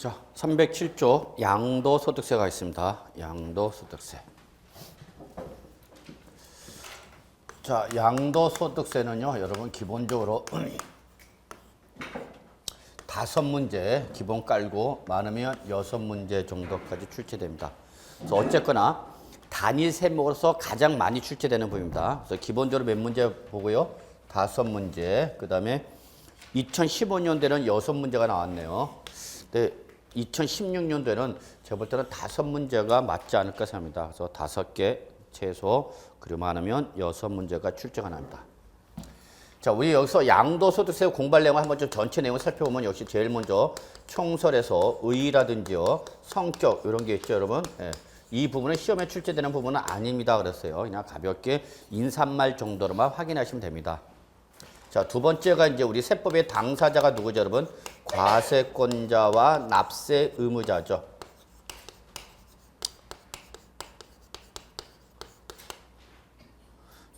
자, 307조 양도소득세가 있습니다. 양도소득세. 자, 양도소득세는요, 여러분 기본적으로 5문제 기본 깔고 많으면 6문제 정도까지 출제됩니다. 그래서 어쨌거나 단위 세목으로서 가장 많이 출제되는 부분입니다. 그래서 기본적으로 몇 문제 보고요? 5문제. 그 다음에 2015년도에는 6문제가 나왔네요. 근데 2016년도에는 제가 볼 때는 5문제가 맞지 않을까 생각합니다. 그래서 5개 최소, 그리고 많으면 6문제가 출제가 납니다. 자, 우리 여기서 양도소득세 공부할 내용을 한번 좀 전체 내용을 살펴보면 역시 제일 먼저 총설에서 의의라든지요, 성격 이런 게 있죠, 여러분. 예. 이 부분은 시험에 출제되는 부분은 아닙니다. 그랬어요. 그냥 가볍게 인사말 정도로만 확인하시면 됩니다. 자, 두 번째가 이제 우리 세법의 당사자가 누구죠, 여러분? 과세권자와 납세 의무자죠.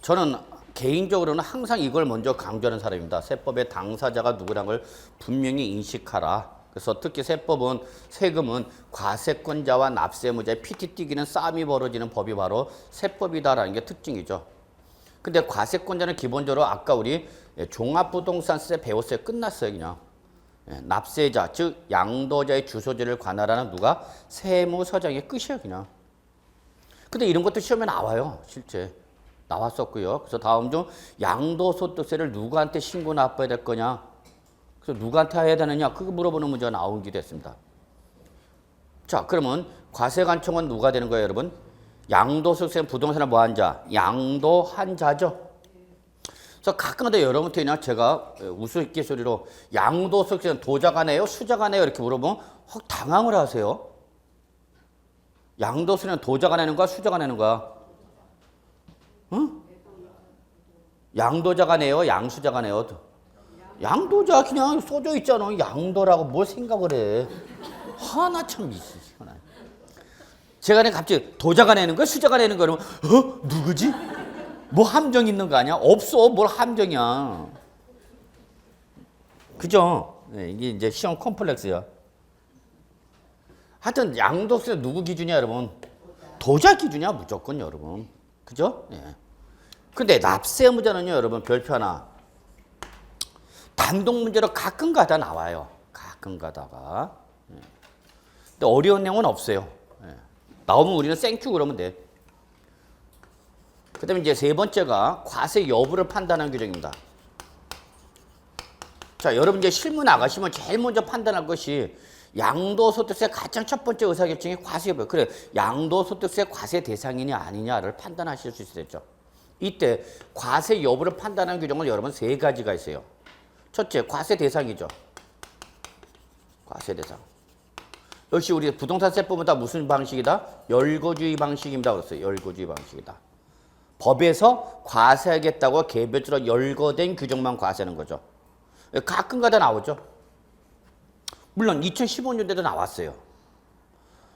저는 개인적으로는 항상 이걸 먼저 강조하는 사람입니다. 세법의 당사자가 누구란 걸 분명히 인식하라. 그래서 특히 세법은 세금은 과세권자와 납세 의무자의 피티 뛰기는 싸움이 벌어지는 법이 바로 세법이다라는 게 특징이죠. 근데 과세권자는 기본적으로 아까 우리 종합부동산세 배웠어요. 끝났어요, 그냥. 납세자, 즉 양도자의 주소지를 관할하는 누가? 세무서장의 끝이에요, 그냥. 근데 이런 것도 시험에 나와요, 실제. 나왔었고요. 그래서 다음 중 양도소득세를 누구한테 신고 납부해야 될 거냐? 그래서 누구한테 해야 되느냐? 그거 물어보는 문제가 나오기도 했습니다. 자, 그러면 과세관청은 누가 되는 거예요, 여러분? 양도소득세는 부동산을 뭐 한 자? 양도한 자죠. 그래서 가끔가다 여러분한테 그냥 제가 우스갯소리로 양도소득세는 도자가 내요? 수자가 내요? 이렇게 물어보면 확 당황을 하세요. 양도세는 도자가 내는 거야? 수자가 내는 거야? 응? 양도자가 내요? 양수자가 내요? 양도자 그냥 써져 있잖아. 양도라고 뭘 생각을 해. 하나 참 희한해. 제가 그냥 갑자기 도자가 내는 거야? 수자가 내는 거야? 그러면 누구지? 뭐 함정 있는 거 아니야? 없어. 뭘 함정이야. 그죠? 네, 이게 이제 시험 컴플렉스야. 하여튼 양도세 누구 기준이야, 여러분? 도자 기준이야, 무조건, 여러분. 그죠? 예. 근데 납세 의무자는요, 여러분, 별표 하나. 단독 문제로 가끔 가다 나와요. 가끔 가다가. 예. 근데 어려운 내용은 없어요. 예. 나오면 우리는 땡큐 그러면 돼. 그 다음에 이제 세 번째가 과세 여부를 판단하는 규정입니다. 자, 여러분 이제 실무 나가시면 제일 먼저 판단할 것이 양도소득세 가장 첫 번째 의사결정이 과세 여부예요. 그래, 양도소득세 과세 대상이냐 아니냐를 판단하실 수 있겠죠. 이때 과세 여부를 판단하는 규정은 여러분 3가지가 있어요. 첫째, 과세 대상이죠. 과세 대상. 역시 우리 부동산세법은 다 무슨 방식이다? 열거주의 방식입니다. 그랬어요. 열거주의 방식이다. 법에서 과세하겠다고 개별적으로 열거된 규정만 과세하는 거죠. 가끔가다 나오죠. 물론 2015년도에도 나왔어요.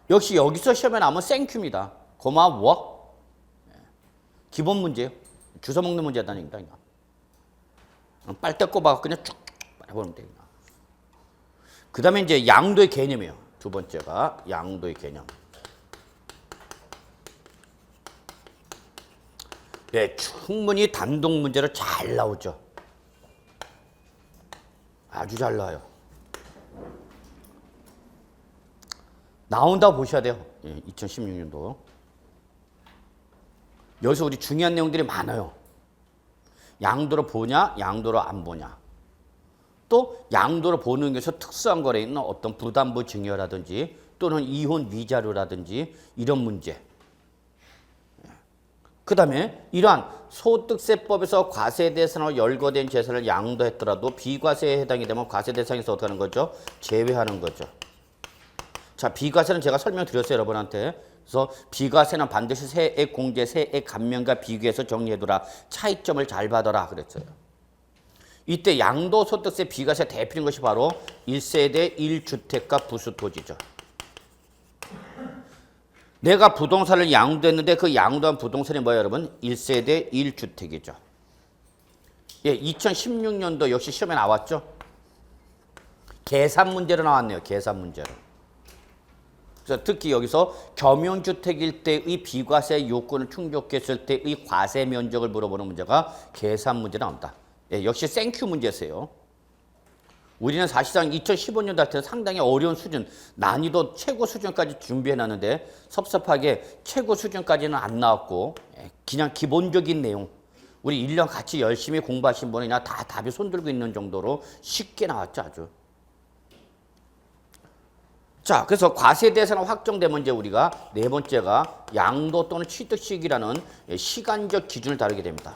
역시 여기서 시험에 나오면 땡큐입니다. 고마워. 기본 문제예요. 주워 먹는 문제다는 얘기다. 빨대 꼽아서 그냥 쭉 해보면 돼요. 그 다음에 이제 양도의 개념이에요. 두 번째가 양도의 개념. 네, 충분히 단독 문제로 잘 나오죠. 아주 잘 나와요. 나온다고 보셔야 돼요. 2016년도. 여기서 우리 중요한 내용들이 많아요. 양도로 보냐, 양도로 안 보냐. 또 양도로 보는 것에서 특수한 거래 있는 어떤 부담부 증여라든지 또는 이혼 위자료라든지 이런 문제. 그 다음에 이러한 소득세법에서 과세 대상으로 열거된 재산을 양도했더라도 비과세에 해당이 되면 과세 대상에서 어떻게 하는 거죠? 제외하는 거죠. 자, 비과세는 제가 설명드렸어요, 여러분한테. 그래서 비과세는 반드시 세액 공제, 세액 감면과 비교해서 정리해두라. 차이점을 잘 받아라 그랬어요. 이때 양도소득세 비과세 대표인 것이 바로 1세대 1주택가 부수토지죠. 내가 부동산을 양도했는데 그 양도한 부동산이 뭐예요, 여러분? 1세대 1주택이죠. 예, 2016년도 역시 시험에 나왔죠. 계산 문제로 나왔네요. 계산 문제로. 그래서 특히 여기서 겸용주택일 때의 비과세 요건을 충족했을 때의 과세 면적을 물어보는 문제가 계산 문제 나온다. 예, 역시 생큐 문제세요. 우리는 사실상 2015년도 할 때는 상당히 어려운 수준, 난이도 최고 수준까지 준비해놨는데 섭섭하게 최고 수준까지는 안 나왔고 그냥 기본적인 내용, 우리 1년 같이 열심히 공부하신 분은 그냥 다 답이 손들고 있는 정도로 쉽게 나왔죠, 아주. 자, 그래서 과세 대상은 확정되면 이제 우리가 네 번째가 양도 또는 취득 시기라는 시간적 기준을 다루게 됩니다.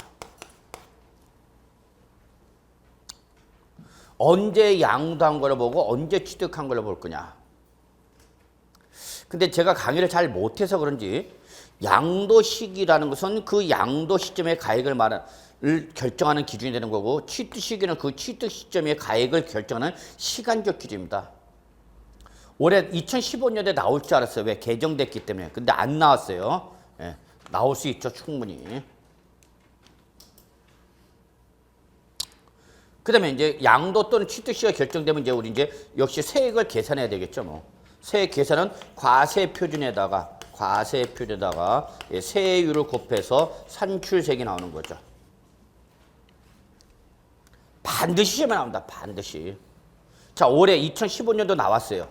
언제 양도한 걸 보고 언제 취득한 걸 볼 거냐. 근데 제가 강의를 잘 못해서 그런지 양도 시기라는 것은 그 양도 시점의 가액을 결정하는 기준이 되는 거고, 취득 시기는 그 취득 시점의 가액을 결정하는 시간적 기준입니다. 올해 2015년에 나올 줄 알았어요. 왜? 개정됐기 때문에. 근데 안 나왔어요. 예, 나올 수 있죠, 충분히. 그다음에 이제 양도 또는 취득 시기가 결정되면 이제 우리 이제 역시 세액을 계산해야 되겠죠, 뭐. 세액 계산은 과세 표준에다가 세율을 곱해서 산출세액이 나오는 거죠. 반드시 시험에 나옵니다. 반드시. 자, 올해 2015년도 나왔어요.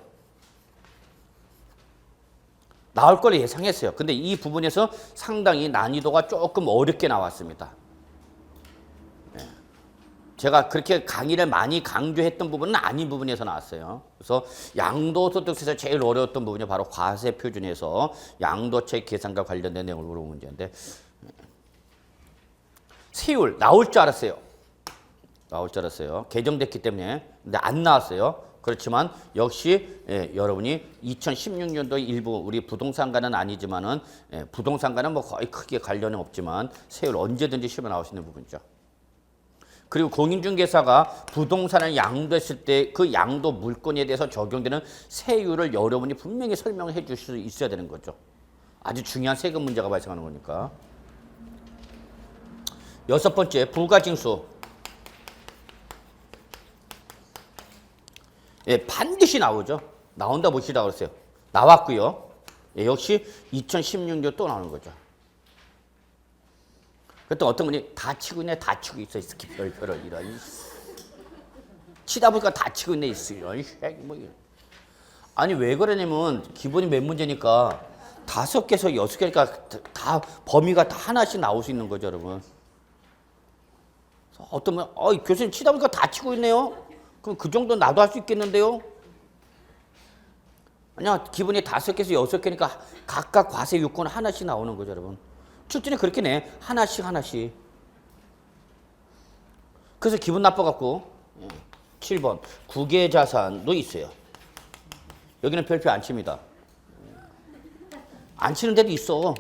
나올 걸 예상했어요. 근데 이 부분에서 상당히 난이도가 조금 어렵게 나왔습니다. 제가 그렇게 강의를 많이 강조했던 부분은 아닌 부분에서 나왔어요. 그래서 양도소득세에서 제일 어려웠던 부분이 바로 과세 표준에서 양도채 계산과 관련된 내용을 물어본 문제인데, 세율 나올 줄 알았어요. 개정됐기 때문에. 근데 안 나왔어요. 그렇지만 역시 여러분이 2016년도 일부 우리 부동산과는 아니지만은 부동산과는 뭐 거의 크게 관련은 없지만 세율 언제든지 시험에 나올 수 있는 부분이죠. 그리고 공인중개사가 부동산을 양도했을 때 그 양도 물건에 대해서 적용되는 세율을 여러분이 분명히 설명해 주실 수 있어야 되는 거죠. 아주 중요한 세금 문제가 발생하는 거니까. 여섯 번째, 부가징수. 예, 반드시 나오죠. 나온다 보시라 그랬어요. 나왔고요. 예, 역시 2016년 또 나오는 거죠. 그랬더니 어떤 분이 다 치고 있네, 다 치고 있어. 별을 이런. 치다 보니까 다 치고 있네, 이런. 뭐 아니, 왜 그러냐면 기본이 몇 문제니까 5개에서 6개니까 다 범위가 다 하나씩 나올 수 있는 거죠, 여러분. 어떤 분, 교수님 치다 보니까 다 치고 있네요. 그럼 그 정도 나도 할 수 있겠는데요? 아니야, 기본이 5개에서 6개니까 각각 과세 요건 하나씩 나오는 거죠, 여러분. 출제는 그렇게 내. 하나씩. 그래서 기분 나빠갖고 7번 국외자산도 있어요. 여기는 별표 안 칩니다. 안 치는 데도 있어.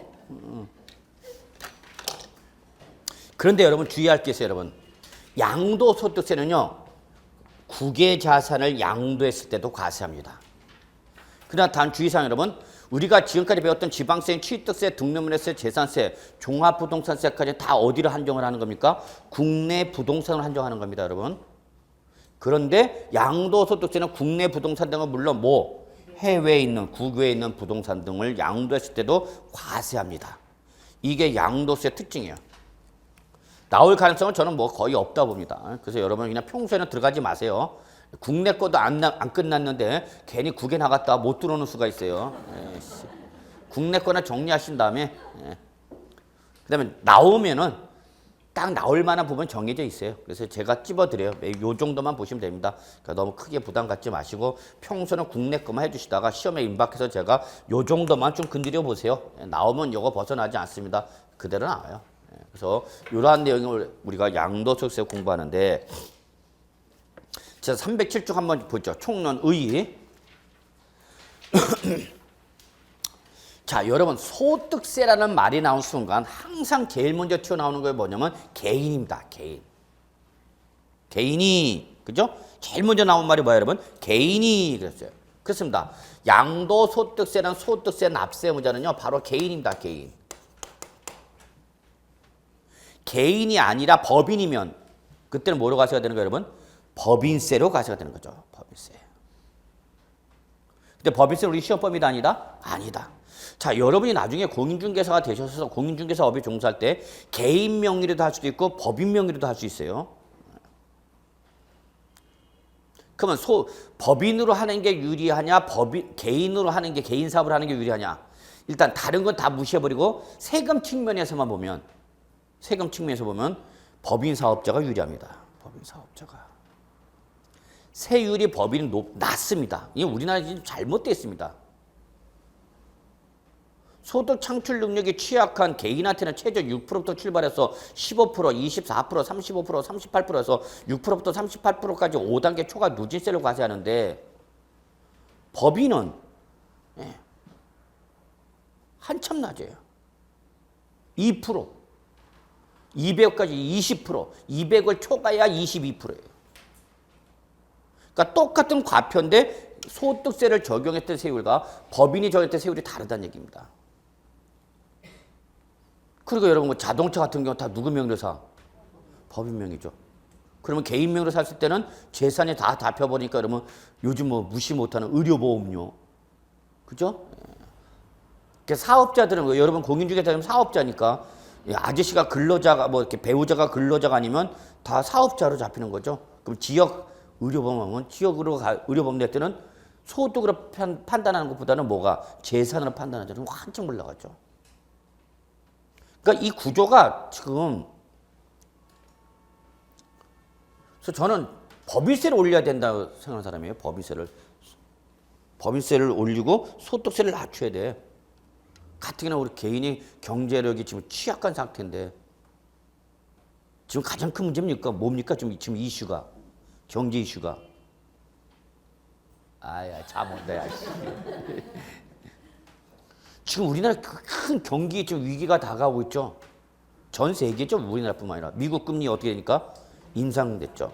그런데 여러분 주의할 게 있어요, 여러분. 양도소득세는요, 국외자산을 양도했을 때도 과세합니다. 그러나 단 주의사항 여러분, 우리가 지금까지 배웠던 지방세, 취득세, 등록물세, 재산세, 종합부동산세까지 다 어디를 한정을 하는 겁니까? 국내 부동산을 한정하는 겁니다, 여러분. 그런데 양도소득세는 국내 부동산 등은 물론 해외에 있는, 국외에 있는 부동산 등을 양도했을 때도 과세합니다. 이게 양도세 특징이에요. 나올 가능성은 저는 거의 없다 봅니다. 그래서 여러분 그냥 평소에는 들어가지 마세요. 국내 것도 안 끝났는데 괜히 국외 나갔다 못 들어오는 수가 있어요. 국내 거나 정리하신 다음에 그다음에 나오면은 딱 나올 만한 부분 정해져 있어요. 그래서 제가 찝어드려요. 요 정도만 보시면 됩니다. 그러니까 너무 크게 부담 갖지 마시고 평소는 국내 거만 해주시다가 시험에 임박해서 제가 요 정도만 좀 건드려 보세요. 나오면 요거 벗어나지 않습니다. 그대로 나와요. 그래서 이러한 내용을 우리가 양도소득세 공부하는데, 자, 307쪽 한번 보죠. 총론의. 자, 여러분 소득세라는 말이 나온 순간 항상 제일 먼저 튀어나오는 게 뭐냐면 개인입니다. 개인이, 그죠? 제일 먼저 나온 말이 뭐예요, 여러분? 개인이 그랬어요. 그렇습니다. 양도소득세라는 소득세 납세의무자는요, 바로 개인입니다. 개인이 아니라 법인이면 그때는 뭐로 가셔야 되는 거예요, 여러분? 법인세로 가셔야 되는 거죠. 법인세. 근데 법인세는 우리 시험 범위가 아니다? 아니다. 자, 여러분이 나중에 공인중개사가 되셔서 공인중개사업에 종사할 때 개인 명의로도 할 수도 있고 법인 명의로도 할 수 있어요. 그러면 법인으로 하는 게 유리하냐, 개인으로 하는 게, 개인 사업을 하는 게 유리하냐? 일단 다른 건 다 무시해버리고 세금 측면에서만 보면, 세금 측면에서 보면 법인 사업자가 유리합니다. 법인 사업자가. 세율이 법인은 낮습니다. 이게 우리나라 지금 잘못되어 있습니다. 소득 창출 능력이 취약한 개인한테는 최저 6%부터 출발해서 15%, 24%, 35%, 38%에서 6%부터 38%까지 5단계 초과 누진세를 과세하는데 법인은 한참 낮아요. 2%, 200까지 20%, 200을 초과해야 22%예요. 그러니까 똑같은 과표인데 소득세를 적용했던 세율과 법인이 적용했던 세율이 다르다는 얘기입니다. 그리고 여러분 뭐 자동차 같은 경우 다 누구 명의로 사? 법인 명의죠. 그러면 개인 명의로 샀을 때는 재산이 다 잡혀버리니까 여러분 요즘 뭐 무시 못하는 의료보험료. 그죠? 사업자들은 여러분 공인중개사는 사업자니까 아저씨가 근로자가 뭐 이렇게 배우자가 근로자가 아니면 다 사업자로 잡히는 거죠. 그럼 지역 의료보험은 지역으로 의료보험 낼 때는 소득으로 판단하는 것보다는 뭐가 재산으로 판단하죠. 한층 올라가죠. 그러니까 이 구조가 지금 그래서 저는 법인세를 올려야 된다고 생각하는 사람이에요. 법인세를 올리고 소득세를 낮춰야 돼. 가뜩이나 우리 개인이 경제력이 지금 취약한 상태인데 지금 가장 큰 문제입니까? 뭡니까? 지금 이슈가 경제 이슈가 참 온다 야. 지금 우리나라 큰 경기 좀 위기가 다가오고 있죠. 전 세계죠. 우리나라뿐만 아니라 미국 금리 어떻게 되니까 인상됐죠.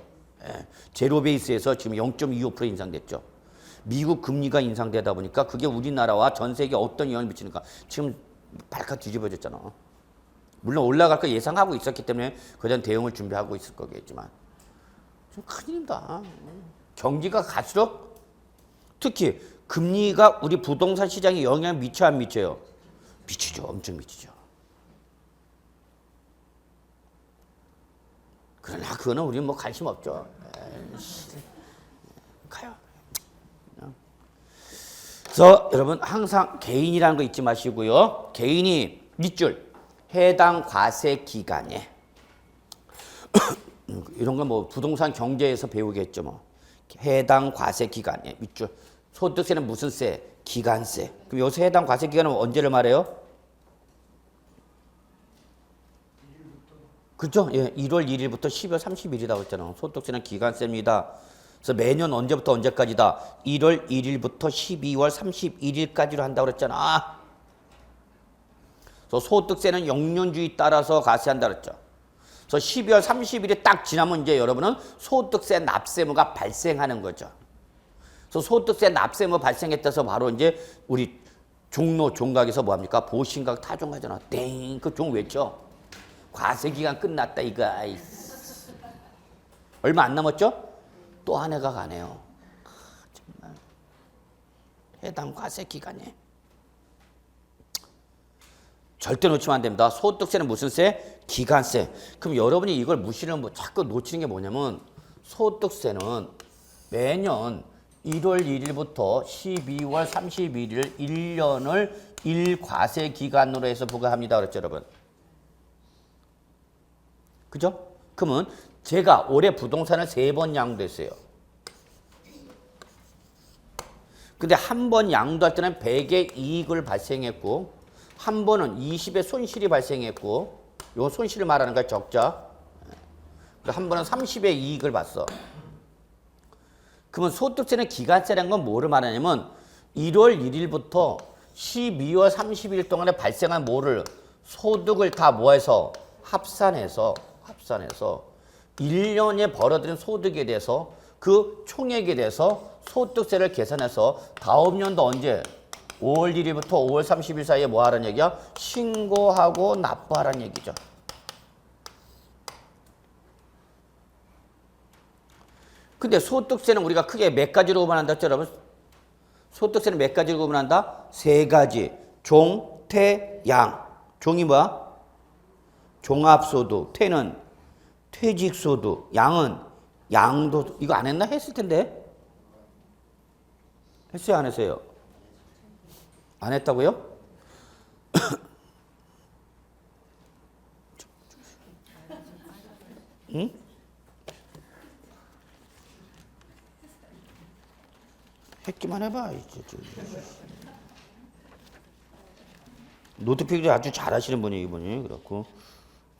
제로 베이스에서 지금 0.25% 인상됐죠. 미국 금리가 인상되다 보니까 그게 우리나라와 전 세계에 어떤 영향을 미치는가 지금 발칵 뒤집어졌잖아. 물론 올라갈 거 예상하고 있었기 때문에 그에 대한 대응을 준비하고 있을 거겠지만 좀 큰일입니다. 경기가 갈수록 특히 금리가 우리 부동산 시장에 영향을 미쳐요, 안 미쳐요? 미치죠. 엄청 미치죠. 그러나 그거는 우리는 뭐 관심 없죠. 가요. 그래서 여러분 항상 개인이라는 거 잊지 마시고요. 개인이 밑줄 해당 과세 기간에 이런 건 뭐 부동산 경제에서 배우겠죠. 뭐 해당 과세 기간에 밑줄 소득세는 무슨 세? 기간세. 그럼 여기서 해당 과세 기간은 언제를 말해요? 그죠? 예, 1월 1일부터 12월 30일이라고 했잖아요. 소득세는 기간세입니다. 그래서 매년 언제부터 언제까지다? 1월 1일부터 12월 31일까지로 한다고 그랬잖아. 그래서 소득세는 영년주의 따라서 과세한다 그랬죠. 그래서 12월 30일이 딱 지나면 이제 여러분은 소득세 납세무가 발생하는 거죠. 그래서 소득세 납세무 발생했다서 바로 이제 우리 종로 종각에서 뭐 합니까? 보신각 타종하잖아. 땡, 그 종 외쳐. 과세 기간 끝났다 이거. 얼마 안 남았죠? 또 한 해가 가네요. 정말 해당 과세 기간에 절대 놓치면 안 됩니다. 소득세는 무슨 세? 기간세. 그럼 여러분이 이걸 무시를 자꾸 놓치는 게 뭐냐면 소득세는 매년 1월 1일부터 12월 31일 1년을 1과세 기간으로 해서 부과합니다. 그랬죠, 여러분? 그죠? 그러면 제가 올해 부동산을 3번 양도했어요. 근데 한 번 양도할 때는 100의 이익을 발생했고 한 번은 20의 손실이 발생했고 요 손실을 말하는 거야, 적자. 한 번은 30의 이익을 봤어. 그러면 소득세는 기간세라는 건 뭐를 말하냐면 1월 1일부터 12월 30일 동안에 발생한 뭐를 소득을 다 모아서 합산해서 1년에 벌어들인 소득에 대해서 그 총액에 대해서 소득세를 계산해서 다음 연도 언제 5월 1일부터 5월 30일 사이에 뭐 하라는 얘기야? 신고하고 납부하라는 얘기죠. 근데 소득세는 우리가 크게 몇 가지로 구분한다 했죠, 여러분? 소득세는 몇 가지로 구분한다? 세 가지. 종, 퇴, 양. 종이 뭐야? 종합소득. 퇴는 퇴직소득. 양은 양도. 이거 안 했나? 했을 텐데. 했어요? 안 했어요? 안 했다고요? 응? 했기만 해봐. 노트 필기 아주 잘하시는 분이 이분이. 그렇고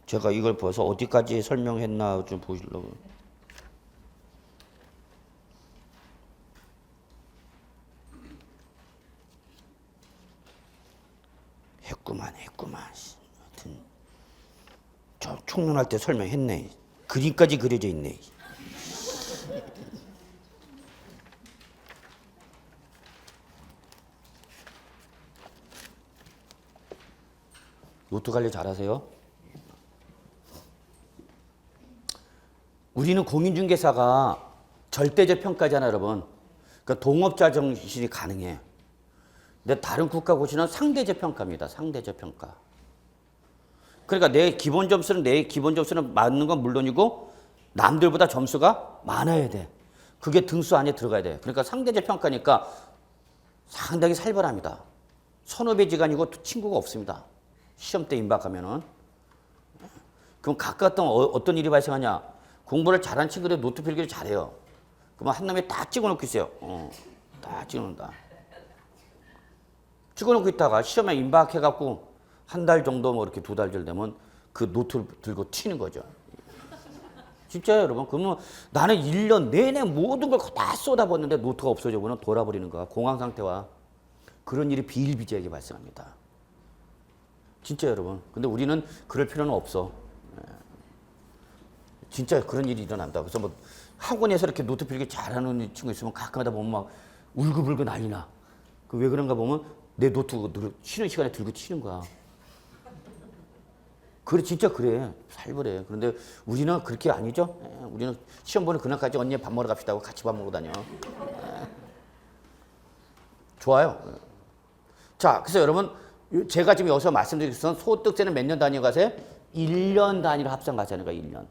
제가 이걸 봐서 어디까지 설명했나 좀 보시려고. 했구만. 하여튼 저 총론할 때 설명했네. 그림까지 그려져 있네. 노트 관리 잘하세요? 우리는 공인중개사가 절대적 평가잖아, 여러분. 그러니까 동업자 정신이 가능해. 근데 다른 국가 고시는 상대적 평가입니다. 상대적 평가. 그러니까 내 기본 점수는 맞는 건 물론이고 남들보다 점수가 많아야 돼. 그게 등수 안에 들어가야 돼. 그러니까 상대적 평가니까 상당히 살벌합니다. 선후배지간이고 친구가 없습니다. 시험 때 임박하면은. 그럼 가까웠던 어떤 일이 발생하냐? 공부를 잘한 친구들 노트 필기를 잘해요. 그러면 한 놈이 딱 찍어놓고 있어요. 딱 찍어놓는다. 찍어놓고 있다가 시험에 임박해갖고 한 달 정도 뭐 이렇게 2달 되면 그 노트를 들고 튀는 거죠. 진짜요, 여러분? 그러면 나는 1년 내내 모든 걸 다 쏟아붓는데 노트가 없어져 버리면 돌아버리는 거야. 공황 상태와. 그런 일이 비일비재하게 발생합니다. 진짜 여러분. 근데 우리는 그럴 필요는 없어. 진짜 그런 일이 일어난다. 그래서 뭐 학원에서 이렇게 노트 필기 잘하는 친구 있으면 가끔가다 보면 막 울고불고 난리나. 그 왜 그런가 보면 내 노트 쉬는 시간에 들고 치는 거야. 그래, 진짜 그래. 살벌해. 그런데 우리는 그렇게 아니죠? 우리는 시험 보는 그날까지 언니 밥 먹으러 갑시다 하고 같이 밥 먹고 다녀. 좋아요. 자, 그래서 여러분, 제가 지금 여기서 말씀드리기 위해서 소득세는 몇 년 단위로 가세요? 1년 단위로 합산 가자는 거야, 1년.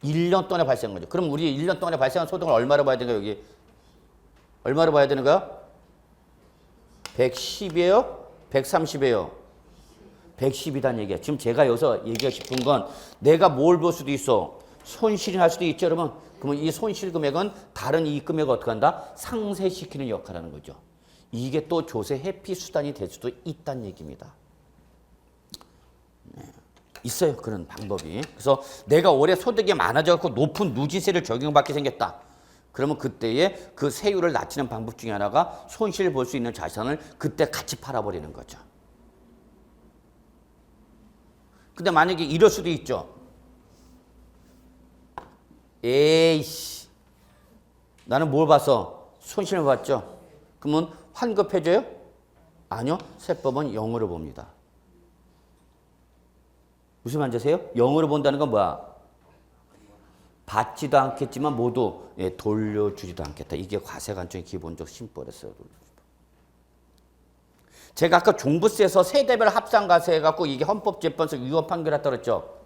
1년 동안에 발생한 거죠. 그럼 우리 1년 동안에 발생한 소득을 얼마로 봐야 되는 거야, 여기? 얼마로 봐야 되는 거야? 110이에요? 130이에요? 110이란 얘기야. 지금 제가 여기서 얘기하고 싶은 건 내가 뭘 볼 수도 있어. 손실이 날 수도 있죠, 여러분. 그러면 이 손실 금액은 다른 이익 금액을 어떻게 한다? 상쇄시키는 역할을 하는 거죠. 이게 또 조세 회피 수단이 될 수도 있다는 얘기입니다. 네. 있어요, 그런 방법이. 그래서 내가 올해 소득이 많아져서 높은 누진세를 적용받게 생겼다. 그러면 그때에 그 세율을 낮추는 방법 중에 하나가 손실 볼 수 있는 자산을 그때 같이 팔아버리는 거죠. 근데 만약에 이럴 수도 있죠. 에이씨, 나는 뭘 봤어? 손실을 봤죠. 그러면 환급해줘요? 아니요. 세법은 0으로 봅니다. 무슨 말인지 아세요? 0으로 본다는 건 뭐야? 받지도 않겠지만 모두 돌려주지도 않겠다. 이게 과세관청의 기본적 심보랬어요. 제가 아까 종부세에서 세대별 합산과세 해갖고 이게 헌법재판소 위헌 판결했다 그랬죠.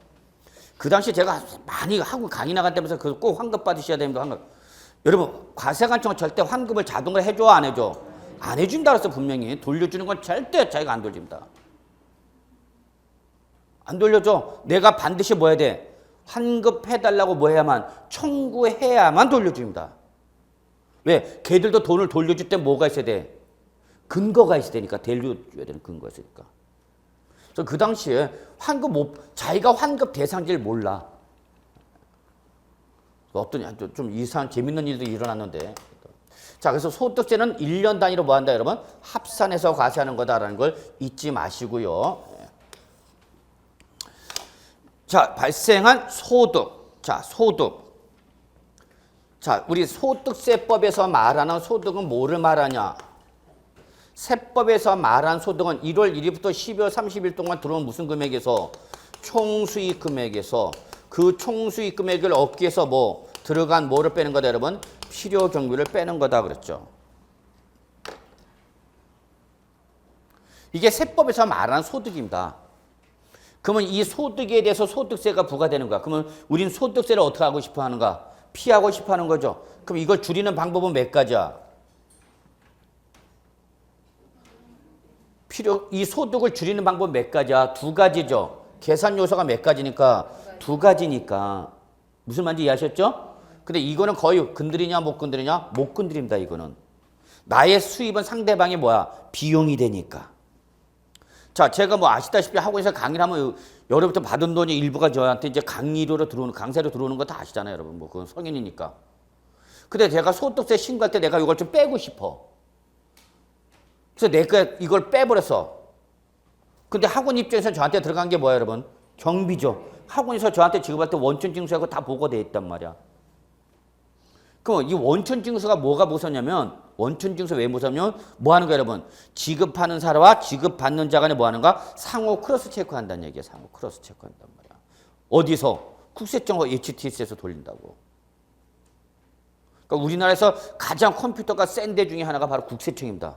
그 당시 제가 많이 하고 강의 나간다면서 꼭 환급 받으셔야 됩니다. 환급. 여러분, 과세관청은 절대 환급을 자동으로 해줘, 안 해줘? 안 해준다 그랬어, 분명히. 돌려주는 건 절대 자기가 안 돌립니다. 안 돌려줘. 내가 반드시 뭐 해야 돼? 환급해달라고 뭐 해야만? 청구해야만 돌려줍니다. 왜? 걔들도 돈을 돌려줄 때 뭐가 있어야 돼? 근거가 있어야 되니까. 돌려줘야 되는 근거가 있으니까. 그래서 그 당시에 자기가 환급 대상지를 몰라. 어떤 좀 이상한 재밌는 일도 일어났는데. 자, 그래서 소득세는 1년 단위로 뭐 한다, 여러분? 합산해서 과세하는 거다라는 걸 잊지 마시고요. 자, 발생한 소득. 자, 소득. 자, 우리 소득세법에서 말하는 소득은 뭐를 말하냐? 세법에서 말한 소득은 1월 1일부터 12월 30일 동안 들어온 무슨 금액에서? 총수익 금액에서. 그 총수익 금액을 얻기 위해서 뭐 들어간 뭐를 빼는 거다, 여러분? 필요 경비를 빼는 거다 그랬죠. 이게 세법에서 말하는 소득입니다. 그러면 이 소득에 대해서 소득세가 부과되는 거야. 그러면 우린 소득세를 어떻게 하고 싶어 하는가? 피하고 싶어 하는 거죠. 그럼 이걸 줄이는 방법은 몇 가지야? 이 소득을 줄이는 방법은 몇 가지야? 두 가지죠. 계산 요소가 몇 가지니까? 두 가지니까. 무슨 말인지 이해하셨죠? 근데 이거는 거의 건드리냐 못 건드리냐? 못 건드립니다, 이거는. 나의 수입은 상대방이 뭐야? 비용이 되니까. 자, 제가 뭐 아시다시피 학원에서 강의를 하면 여러분부터 받은 돈이 일부가 저한테 이제 강의료로 들어오는, 강세로 들어오는 거 다 아시잖아요, 여러분. 뭐 그건 성인이니까. 근데 제가 소득세 신고할 때 내가 이걸 좀 빼고 싶어. 그래서 내가 이걸 빼버렸어. 근데 학원 입장에서 저한테 들어간 게 뭐야, 여러분? 경비죠. 학원에서 저한테 지급할 때 원천징수하고 다 보고돼 있단 말이야. 그럼 이 원천징수가 뭐가 무섭냐면, 원천징수 왜 무섭냐면 뭐 하는 거야, 여러분? 지급하는 사람과 지급받는 자 간에 뭐 하는가? 상호 크로스 체크한다는 얘기야. 상호 크로스 체크한단 말이야. 어디서? 국세청 HTS에서 돌린다고. 그러니까 우리나라에서 가장 컴퓨터가 센 데 중에 하나가 바로 국세청입니다.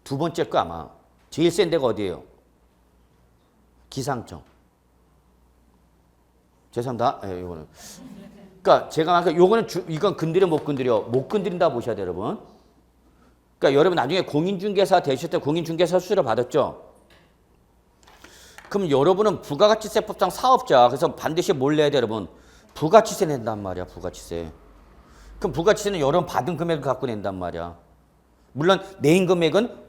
두 번째 거 아마. 제일 센 데가 어디예요? 기상청. 죄송합니다. 예, 이거는. 그러니까 제가 아까 요거는 이건 건드려 못 건드려? 못 건드린다 보셔야 돼요, 여러분. 그러니까 여러분 나중에 공인중개사 되실 때 공인중개사 수수료 받았죠? 그럼 여러분은 부가가치세법상 사업자. 그래서 반드시 뭘 내야 돼요, 여러분? 부가치세 낸단 말이야, 부가치세. 그럼 부가치세는 여러분 받은 금액을 갖고 낸단 말이야. 물론 낸 금액은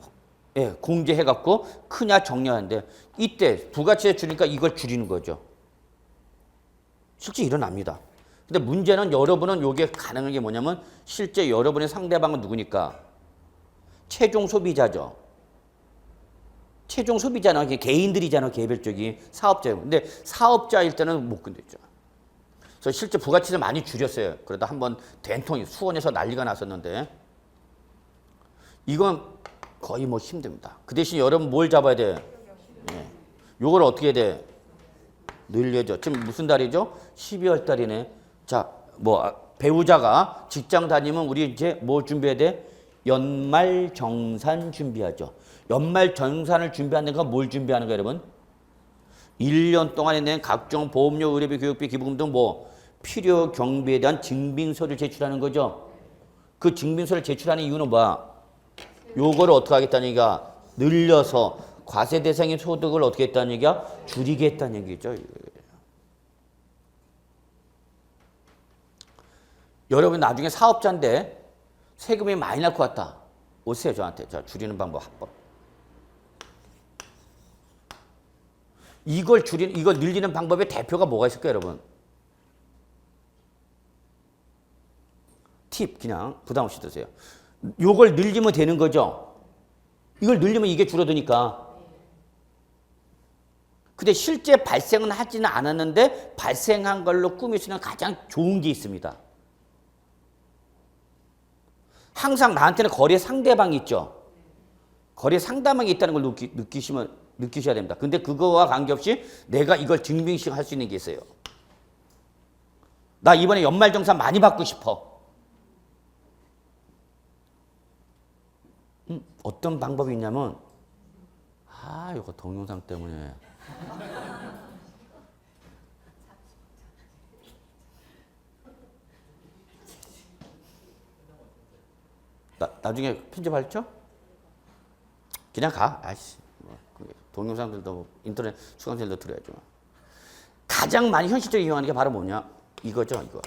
예, 공제해갖고 크냐 적냐인데 이때 부가치세 줄이니까 이걸 줄이는 거죠. 실제 일어납니다. 근데 문제는 여러분은 이게 가능한 게 뭐냐면 실제 여러분의 상대방은 누구니까? 최종 소비자죠. 최종 소비자는 개인들이잖아, 개별적인 사업자예요. 근데 사업자일 때는 못 건드리죠. 그래서 실제 부가치세 많이 줄였어요. 그러다 한번 된통이 수원에서 난리가 났었는데 이건 거의 뭐 힘듭니다. 그 대신 여러분 뭘 잡아야 돼? 예. 요걸 어떻게 해야 돼? 늘려줘. 지금 무슨 달이죠? 12월 달이네. 자, 뭐 배우자가 직장 다니면 우리 이제 뭐 준비해야 돼? 연말 정산 준비하죠. 연말 정산을 준비하는 건 뭘 준비하는 거예요, 여러분? 1년 동안에 낸 각종 보험료, 의료비, 교육비, 기부금 등 뭐 필요 경비에 대한 증빙서를 제출하는 거죠. 그 증빙서를 제출하는 이유는 뭐야? 요거를 어떻게 하겠다는 얘기가 늘려서 과세 대상의 소득을 어떻게 했다는 얘기야? 줄이겠다는 얘기죠. 여러분 나중에 사업자인데 세금이 많이 날 것 같다. 오세요 저한테. 자, 줄이는 방법 합법. 이걸 늘리는 방법의 대표가 뭐가 있을까요, 여러분? 팁 그냥 부담 없이 드세요. 요걸 늘리면 되는 거죠. 이걸 늘리면 이게 줄어드니까. 근데 실제 발생은 하지는 않았는데 발생한 걸로 꾸밀 수 있는 가장 좋은 게 있습니다. 항상 나한테는 거래 상대방이 있죠. 거래 상대방이 있다는 걸 느끼셔야 됩니다. 근데 그거와 관계없이 내가 이걸 증빙할 수 있는 게 있어요. 나 이번에 연말정산 많이 받고 싶어. 어떤 방법이 있냐면 이거 동영상 때문에 나중에 편집할죠? 그냥 가. 아이씨. 동영상들도 인터넷 수강생들도 들어야죠. 가장 많이 현실적으로 이용하는 게 바로 뭐냐? 이거죠, 이거.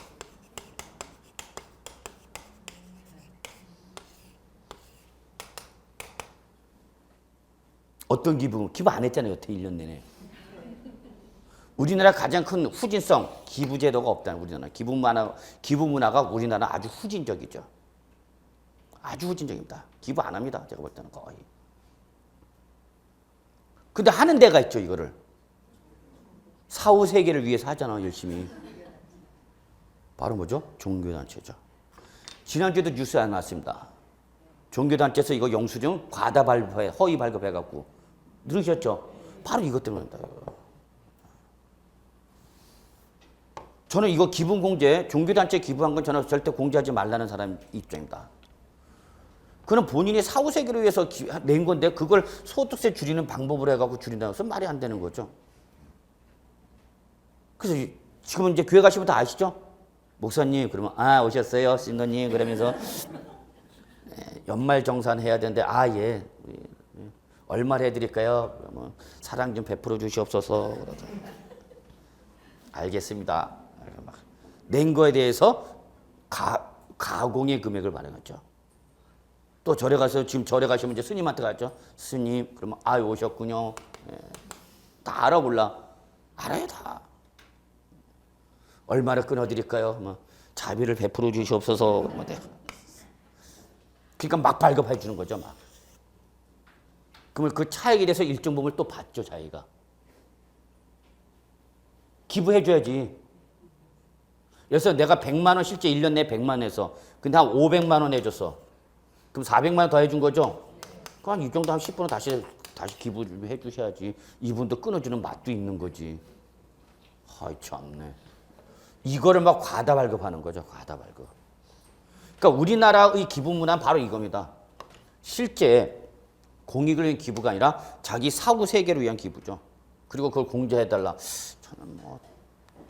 어떤 기부 안 했잖아요, 여태 1년 내내. 우리나라 가장 큰 후진성, 기부제도가 없다는 우리나라. 기부 문화가 우리나라 아주 후진적이죠. 아주 후진적입니다. 기부 안 합니다, 제가 볼 때는 거의. 근데 하는 데가 있죠, 이거를. 사후 세계를 위해서 하잖아, 열심히. 바로 뭐죠? 종교단체죠. 지난주에도 뉴스에 안 나왔습니다. 종교단체에서 이거 영수증 과다 발급해, 허위 발급해갖고. 들으셨죠? 바로 이것 때문입니다. 저는 이거 기부공제, 종교단체 기부한 건 저는 절대 공제하지 말라는 사람 입장입니다. 그는 본인이 사후세계를 위해서 낸 건데 그걸 소득세 줄이는 방법으로 해갖고 줄인다는 것은 말이 안 되는 거죠. 그래서 지금은 이제 교회 가시면 다 아시죠? 목사님 그러면 오셨어요 신도님 그러면서 연말정산 해야 되는데 예. 얼마를 해드릴까요? 그러면 사랑 좀 베풀어 주시옵소서. 알겠습니다. 낸 거에 대해서 가공의 금액을 발행하죠. 또 절에 가서 지금 절에 가시면 이제 스님한테 가죠. 스님 그러면 오셨군요. 다 알아 몰라? 알아요 다. 얼마를 끊어드릴까요? 자비를 베풀어 주시옵소서. 그러니까 막 발급해 주는 거죠 막. 그러면 그 차액에 대해서 일정 부분을 또 받죠 자기가. 기부해줘야지. 그래서 내가 100만 원 실제 1년 내에 100만 원 해서 근데 한 500만 원 해줬어. 그럼 400만 원 더 해준 거죠? 그럼 이 정도 한 10분은 다시 기부를 해주셔야지. 이분도 끊어주는 맛도 있는 거지. 참네. 이거를 막 과다 발급하는 거죠. 과다 발급. 그러니까 우리나라의 기부 문화는 바로 이겁니다. 실제 공익을 위한 기부가 아니라 자기 사후 세계를 위한 기부죠. 그리고 그걸 공제해달라. 저는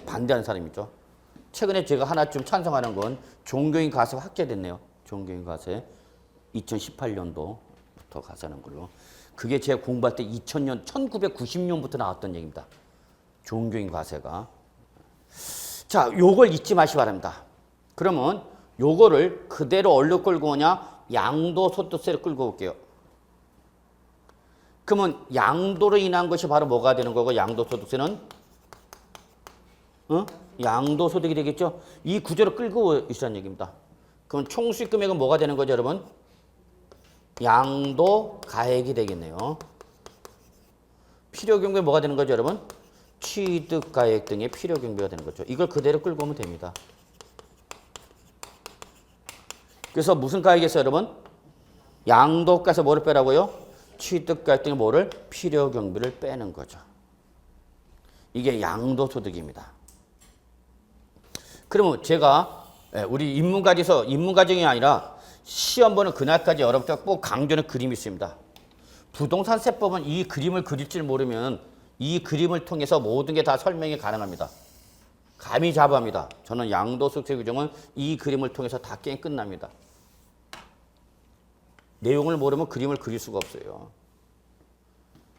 반대하는 사람이죠. 최근에 제가 하나 좀 찬성하는 건 종교인 가세가 확대됐네요. 종교인 가세 2018년도부터 가세하는 걸로. 그게 제가 공부할 때 1990년부터 나왔던 얘기입니다. 종교인 과세가. 자, 요걸 잊지 마시기 바랍니다. 그러면 요거를 그대로 어디로 끌고 오냐? 양도소득세를 끌고 올게요. 그러면 양도로 인한 것이 바로 뭐가 되는 거고 양도소득세는 양도소득이 되겠죠? 이 구조를 끌고 있으라는 얘기입니다. 그럼 총수익 금액은 뭐가 되는 거죠, 여러분? 양도가액이 되겠네요. 필요경비가 뭐가 되는 거죠, 여러분? 취득가액 등의 필요경비가 되는 거죠. 이걸 그대로 끌고 오면 됩니다. 그래서 무슨 가액이었어요, 여러분? 양도가에서 뭐를 빼라고요? 취득가액 등의 뭐를? 필요경비를 빼는 거죠. 이게 양도소득입니다. 그러면 제가 우리 인문과정이 아니라 시험 보는 그날까지 여러분들 꼭 강조하는 그림이 있습니다. 부동산세법은 이 그림을 그릴 줄 모르면 이 그림을 통해서 모든 게 다 설명이 가능합니다. 감히 자부합니다. 저는 양도소득세 규정은 이 그림을 통해서 다 게임 끝납니다. 내용을 모르면 그림을 그릴 수가 없어요.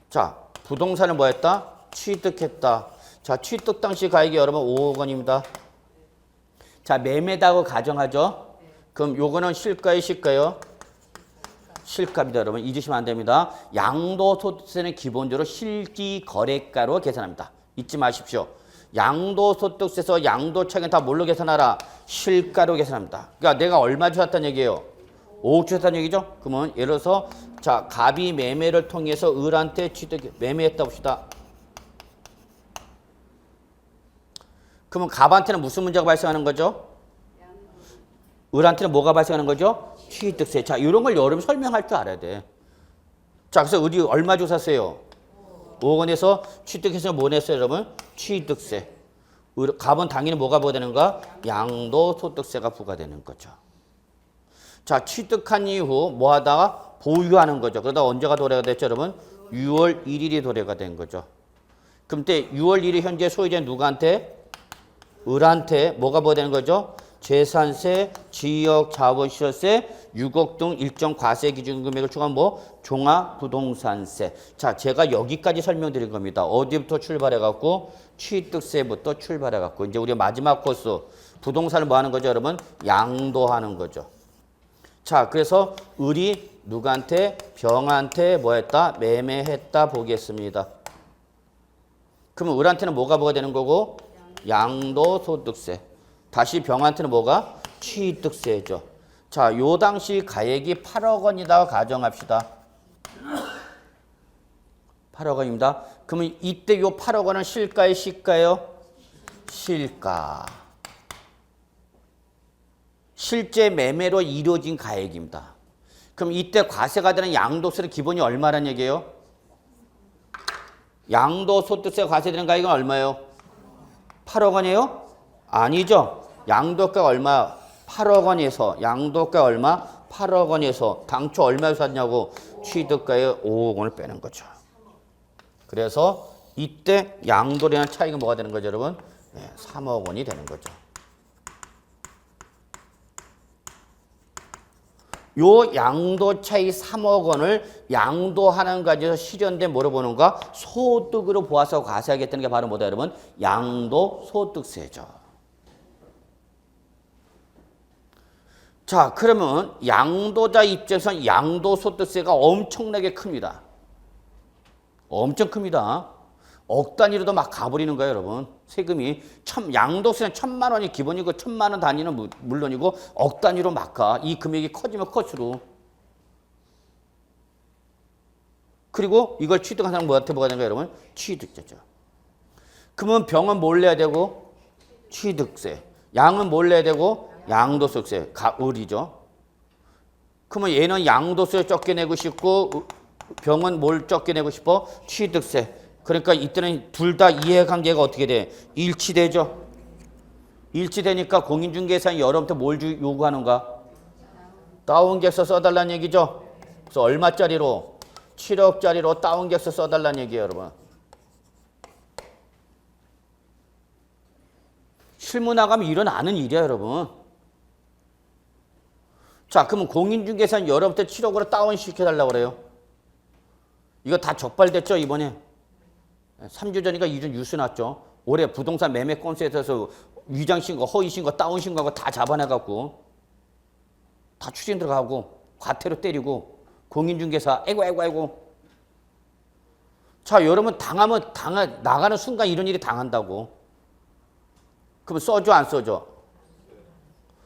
자, 부동산을 뭐 했다? 취득했다. 자, 취득 당시 가액이 여러분 5억 원입니다. 자, 매매다고 가정하죠? 그럼 요거는 실가요, 시가요? 실가입니다, 여러분. 잊으시면 안 됩니다. 양도소득세는 기본적으로 실기거래가로 계산합니다. 잊지 마십시오. 양도소득세에서 양도차익은 다 뭘로 계산하라? 실가로 계산합니다. 그러니까 내가 얼마 주셨다는 얘기예요? 5억 주셨다는 얘기죠? 그러면 예를 들어서 자, 갑이 매매를 통해서 을한테 매매했다 봅시다. 그러면 갑한테는 무슨 문제가 발생하는 거죠? 을한테는 뭐가 발생하는 거죠? 취득세. 자, 이런 걸 여러분 설명할 줄 알아야 돼. 자, 그래서 을이 얼마 주 샀어요? 5억 원에서 취득해서 뭐 냈어요, 여러분? 취득세. 갑은 당연히 뭐가 부과되는가? 양도소득세가 부과되는 거죠. 자, 취득한 이후 뭐 하다가 보유하는 거죠. 그러다 언제가 도래가 됐죠, 여러분? 6월 1일이 도래가 된 거죠. 그럼 때 6월 1일 현재 소유자는 누구한테? 을한테 뭐가 부과되는 거죠? 재산세, 지역 자본시설세, 6억 등 일정 과세 기준 금액을 추가한 뭐? 종합부동산세. 자, 제가 여기까지 설명드린 겁니다. 어디부터 출발해갖고? 취득세부터 출발해갖고. 이제 우리 마지막 코스. 부동산을 뭐 하는 거죠, 여러분? 양도하는 거죠. 자, 그래서 을이 누구한테? 병한테 뭐 했다? 매매했다 보겠습니다. 그러면 을한테는 뭐가 부과되는 거고? 양도소득세. 다시 병한테는 뭐가? 취득세죠. 자, 요 당시 가액이 8억 원이다 가정합시다. 8억 원입니다. 그러면 이때 요 8억 원은 실가요, 시가요? 실가. 실제 매매로 이루어진 가액입니다. 그럼 이때 과세가 되는 양도세는 기본이 얼마란 얘기예요? 양도소득세가 과세되는 가액은 얼마예요? 8억 원이에요? 아니죠. 양도가가 얼마? 8억 원에서 양도가 얼마? 8억 원에서 당초 얼마에 샀냐고 취득가의 5억 원을 빼는 거죠. 그래서 이때 양도량의 차이가 뭐가 되는 거죠, 여러분? 네, 3억 원이 되는 거죠. 요 양도 차이 3억 원을 양도하는 가지에서 실현된 뭐로 보는가? 소득으로 보아서 과세하겠다는 게 바로 뭐다, 여러분? 양도소득세죠. 자, 그러면 양도자 입장에서는 양도소득세가 엄청나게 큽니다. 엄청 큽니다. 억 단위로도 막 가버리는 거예요, 여러분. 세금이 양도세는 1,000만 원이 기본이고 1,000만 원 단위는 물론이고 억 단위로 막 가. 이 금액이 커지면 커질수록. 그리고 이걸 취득한 사람 뭐한테 뭐가 되는 거예요, 여러분? 취득세죠. 그러면 병은 뭘 내야 되고? 취득세. 양은 뭘 내야 되고? 양도소득세. 을이죠. 그러면 얘는 양도세 적게 내고 싶고 병은 뭘 적게 내고 싶어? 취득세. 그러니까 이때는 둘 다 이해관계가 어떻게 돼? 일치되죠. 일치되니까 공인중개사는 여러분한테 뭘 요구하는가? 다운계약서 써달라는 얘기죠. 그래서 얼마짜리로? 7억짜리로 다운계약서 써달라는 얘기예요, 여러분. 실무 나가면 일어나는 일이야, 여러분. 자, 그러면 공인중개사는 여러분한테 7억으로 다운시켜달라고 그래요. 이거 다 적발됐죠, 이번에? 3주 전인가 2주 뉴스 났죠. 올해 부동산 매매 건수에서 위장신고, 허위신고, 다운신고하고 다 잡아내갖고 다 추진 들어가고 과태료 때리고 공인중개사 아이고. 자, 여러분 나가는 순간 이런 일이 당한다고. 그럼 써줘 안 써줘?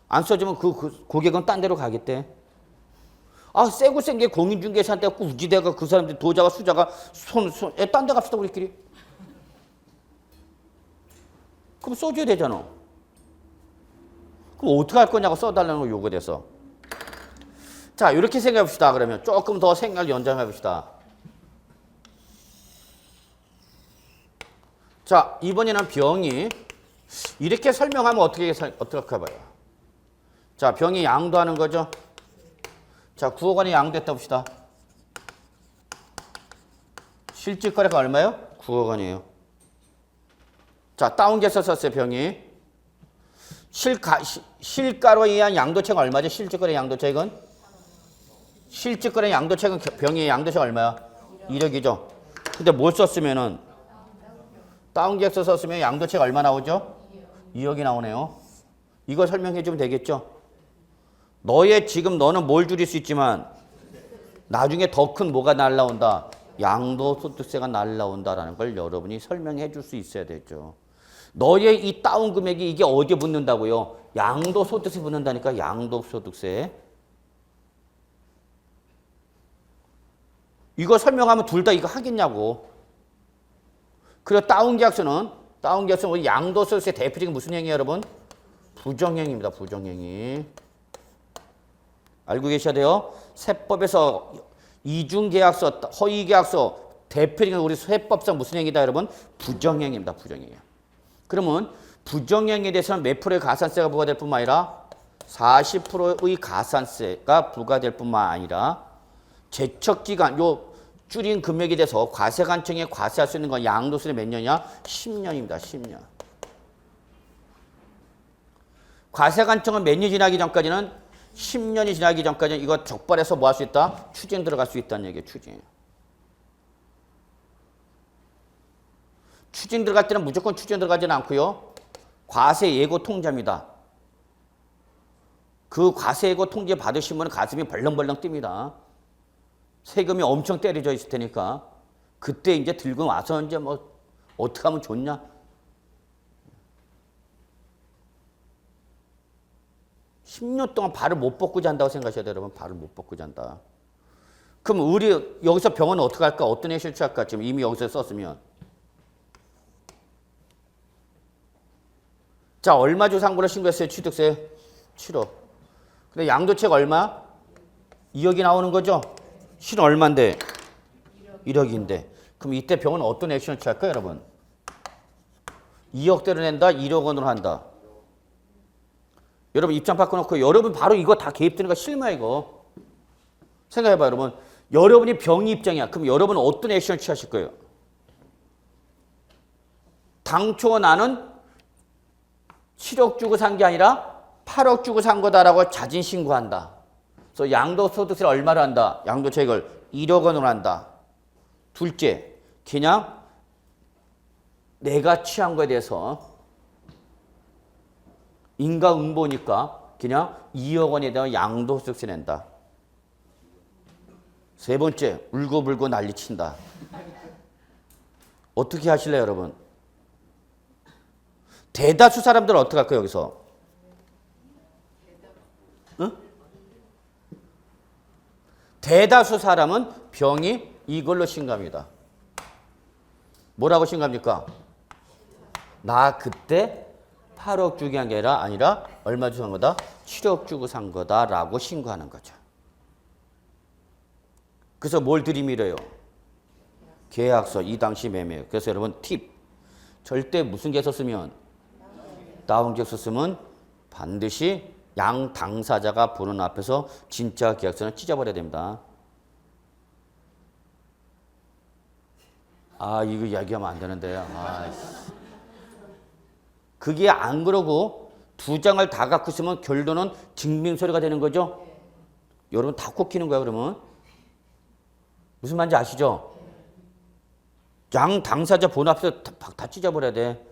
안 써주면 그 고객은 딴 데로 가겠대. 세고 센 게 공인중개사한테 우지대가 그 사람들 도자가 수자가 딴 데 갑시다 우리끼리. 그럼 써줘야 되잖아. 그럼 어떻게 할 거냐고 써달라는 거 요구돼서. 자, 이렇게 생각해 봅시다. 그러면 조금 더 생각을 연장해 봅시다. 자, 이번에는 병이 이렇게 설명하면 어떻게 해봐요? 자, 병이 양도하는 거죠. 자, 9억 원이 양도했다 봅시다. 실질거래가 얼마예요? 9억 원이에요. 자, 다운계약서 썼어요, 병이. 실가로 의한 양도체가 얼마죠? 실질거래 양도체액은? 실질거래 양도체액은 병이 양도체가 얼마야? 1억이죠. 근데 뭘 썼으면은 다운계약서 썼으면 양도체가 얼마 나오죠? 2억이 나오네요. 이거 설명해 주면 되겠죠? 너는 뭘 줄일 수 있지만 나중에 더 큰 뭐가 날라온다? 양도소득세가 날라온다라는 걸 여러분이 설명해 줄 수 있어야 되죠. 너의 이 다운 금액이 이게 어디에 붙는다고요? 양도소득세 붙는다니까, 양도소득세. 이거 설명하면 둘 다 이거 하겠냐고. 그리고 다운계약서는 우리 양도소득세 대표적인 무슨 행위예요, 여러분? 부정행위입니다, 부정행위. 알고 계셔야 돼요. 세법에서 이중계약서, 허위계약서 대표적인 우리 세법상 무슨 행위다, 여러분? 부정행위입니다, 부정행위. 그러면 부정행위에 대해서는 몇 프로의 가산세가 부과될 뿐만 아니라 40%의 가산세가 부과될 뿐만 아니라 제척기간, 요 줄인 금액에 대해서 과세관청에 과세할 수 있는 건 양도세는 몇 년이야? 10년입니다. 10년. 과세관청은 몇 년 지나기 전까지는 10년이 지나기 전까지는 이거 적발해서 뭐 할 수 있다? 추징 들어갈 수 있다는 얘기예요. 추징. 추징 들어갈 때는 무조건 추징 들어가지는 않고요. 과세 예고 통지입니다. 그 과세 예고 통지 받으신 분은 가슴이 벌렁벌렁 뜁니다. 세금이 엄청 때려져 있을 테니까 그때 이제 들고 와서 이제 뭐 어떻게 하면 좋냐? 10년 동안 발을 못 뻗고 잔다고 생각하셔야 돼요, 여러분. 발을 못 뻗고 잔다. 그럼 우리 여기서 병원은 어떻게 할까? 어떤 애 실추할까? 지금 이미 여기서 썼으면. 자, 얼마 주상부로 신고했어요? 취득세 7억. 근데 양도체가 얼마? 2억이 나오는 거죠? 실은 얼마인데? 1억인데. 그럼 이때 병원은 어떤 액션을 취할까요, 여러분? 2억대로 낸다? 1억 원으로 한다? 여러분 입장 바꿔놓고 여러분 바로 이거 다 개입되는 거 실무야 이거. 생각해봐요 여러분. 여러분이 병의 입장이야. 그럼 여러분은 어떤 액션을 취하실 거예요? 당초 나는 7억 주고 산 게 아니라 8억 주고 산 거다라고 자진 신고한다. 그래서 양도소득세를 얼마로 한다? 양도세액을 1억 원으로 한다. 둘째, 그냥 내가 취한 거에 대해서 인과응보니까 그냥 2억 원에 대한 양도소득세 낸다. 세 번째, 울고불고 난리친다. 어떻게 하실래요, 여러분? 대다수 사람들은 어떻게 할까요, 여기서? 응? 대다수 사람은 병이 이걸로 신고합니다. 뭐라고 신고합니까? 나 그때 8억 주고 한 게 아니라 얼마 주고 산 거다? 7억 주고 산 거다라고 신고하는 거죠. 그래서 뭘 들이밀어요? 계약서, 이 당시 매매. 그래서 여러분 팁. 절대 무슨 계약서 쓰면? 다운 계약서 쓰면 반드시 양 당사자가 보는 앞에서 진짜 계약서는 찢어버려야 됩니다. 아, 이거 이야기하면 안 되는데. 그게 안 그러고 두 장을 다 갖고 있으면 결론은 증빙서류가 되는 거죠? 여러분 다 꼽히는 거야, 그러면. 무슨 말인지 아시죠? 양 당사자 본 앞에서 다 찢어버려야 돼.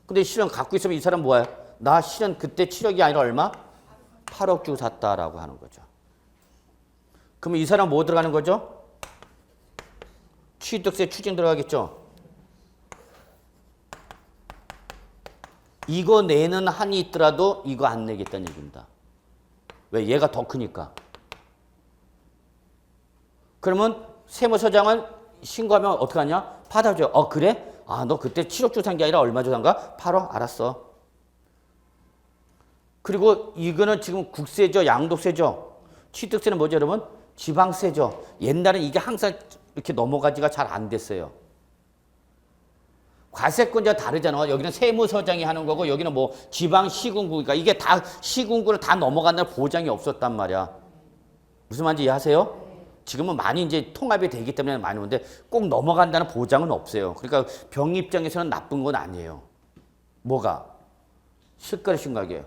근데 실은 갖고 있으면 이 사람 뭐야? 나 실은 그때 7억이 아니라 얼마? 8억 주고 샀다라고 하는 거죠. 그러면 이 사람 뭐 들어가는 거죠? 취득세 추징 들어가겠죠? 이거 내는 한이 있더라도 이거 안 내겠다는 얘기입니다. 왜? 얘가 더 크니까. 그러면 세무서장은 신고하면 어떻게 하냐? 받아줘요. 그래? 너 그때 7억 주고 산 게 아니라 얼마 주고 산가? 8억? 알았어. 그리고 이거는 지금 국세죠? 양도세죠? 취득세는 뭐죠, 여러분? 지방세죠? 옛날엔 이게 항상 이렇게 넘어가지가 잘 안 됐어요. 과세권자 다르잖아. 여기는 세무서장이 하는 거고 여기는 뭐 지방시군구니까 이게 다 시군구를 다 넘어간다는 보장이 없었단 말이야. 무슨 말인지 이해하세요? 지금은 많이 이제 통합이 되기 때문에 많이 오는데 꼭 넘어간다는 보장은 없어요. 그러니까 병 입장에서는 나쁜 건 아니에요. 뭐가? 실거래 신고하게.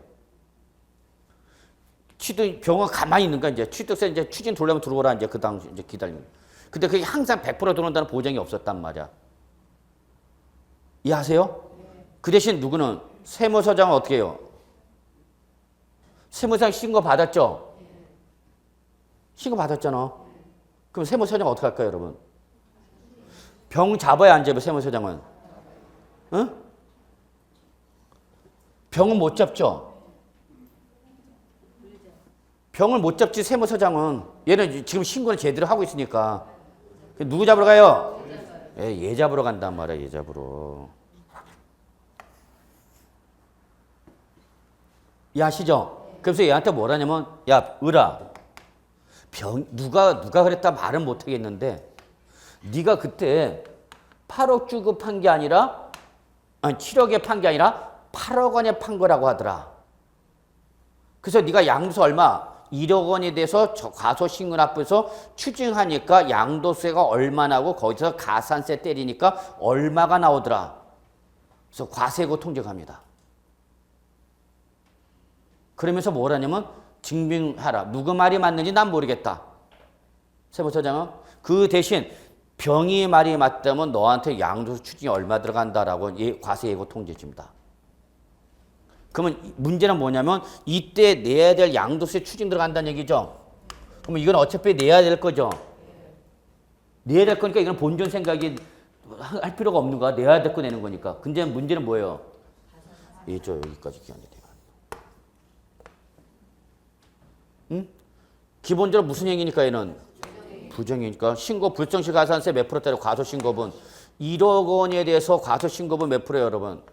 병은 가만히 있는 거야. 이제 취득세 이제 추진 돌려면 들어오라 이제 그 당시 이제 기다리는. 근데 그게 항상 100% 들어온다는 보장이 없었단 말이야. 이해하세요? 그 대신 누구는 세무서장은 어떻게 해요? 세무서장 신고 받았죠? 신고 받았잖아. 그럼 세무서장은 어떻게 할까요, 여러분? 병 잡아야 안 잡아요, 세무서장은? 응? 병은 못 잡죠? 병을 못 잡지, 세무서장은. 얘는 지금 신고는 제대로 하고 있으니까. 누구 잡으러 가요? 얘 잡으러 간단 말이야, 얘 잡으러. 이해하시죠? 그래서 얘한테 뭐라냐면, 야, 을아. 누가 그랬다 말은 못 하겠는데, 네가 그때 8억 주고 판 게 아니라, 7억에 판 게 아니라 8억 원에 판 거라고 하더라. 그래서 네가 양도세 얼마? 1억 원에 대해서 과소신고 앞에서 추징하니까 양도세가 얼마 나고 거기서 가산세 때리니까 얼마가 나오더라. 그래서 과세고 통지합니다. 그러면서 뭐라냐면 증빙하라. 누구 말이 맞는지 난 모르겠다. 세무서장은 그 대신 병이 말이 맞다면 너한테 양도세 추징이 얼마 들어간다라고 과세 예고 통지해 줍니다. 그러면 문제는 뭐냐면 이때 내야 될 양도세 추징 들어간다는 얘기죠. 그러면 이건 어차피 내야 될 거죠. 내야 될 거니까 이건 본전 생각이 할 필요가 없는 거야. 내야 될 거 내는 거니까. 근데 문제는 뭐예요? 예죠. 여기까지 기한이 돼요. 응? 기본적으로 무슨 행위니까 얘는? 부정이니까. 신고 불정시 가산세 몇 프로짜리 과소신고분 1억 원에 대해서 과소신고분 몇 프로예요, 여러분?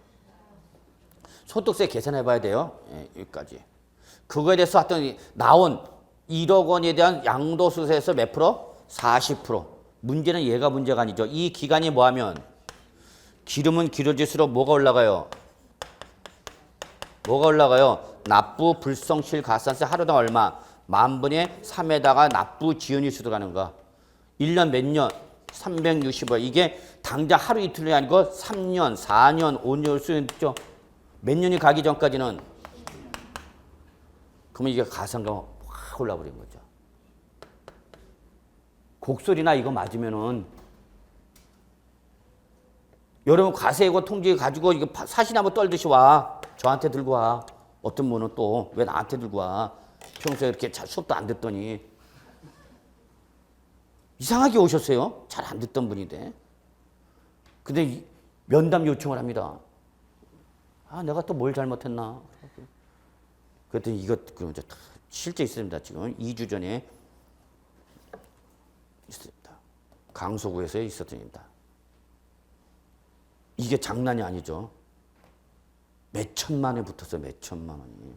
소득세 계산해 봐야 돼요. 여기까지. 그거에 대해서 하여튼 나온 1억 원에 대한 양도소득세에서 몇 프로? 40%. 문제는 얘가 문제가 아니죠. 이 기간이 뭐하면 기름은 길어질수록 뭐가 올라가요? 뭐가 올라가요? 납부 불성실 가산세 하루당 얼마? 10,000분의 3에다가 납부 지연일수 들어가는 거. 1년 몇 년? 365일. 이게 당장 하루 이틀이 아니고 3년, 4년, 5년 올 수 있죠. 몇 년이 가기 전까지는. 그러면 이게 가산가가 확 올라버린 거죠. 곡소리나 이거 맞으면은 여러분 과세고 통지 가지고 이거 사시나무 떨듯이 와. 저한테 들고 와. 어떤 분은 또 왜 나한테 들고 와. 평소에 이렇게 수업도 안 듣더니. 이상하게 오셨어요. 잘 안 듣던 분인데. 근데 면담 요청을 합니다. 아, 내가 또 뭘 잘못했나. 그랬더니 이것 실제 있습니다. 지금 2주 전에 있습니다. 강서구에서 있었던 일입니다. 이게 장난이 아니죠. 몇 천만 원에 붙었어요. 몇 천만 원이.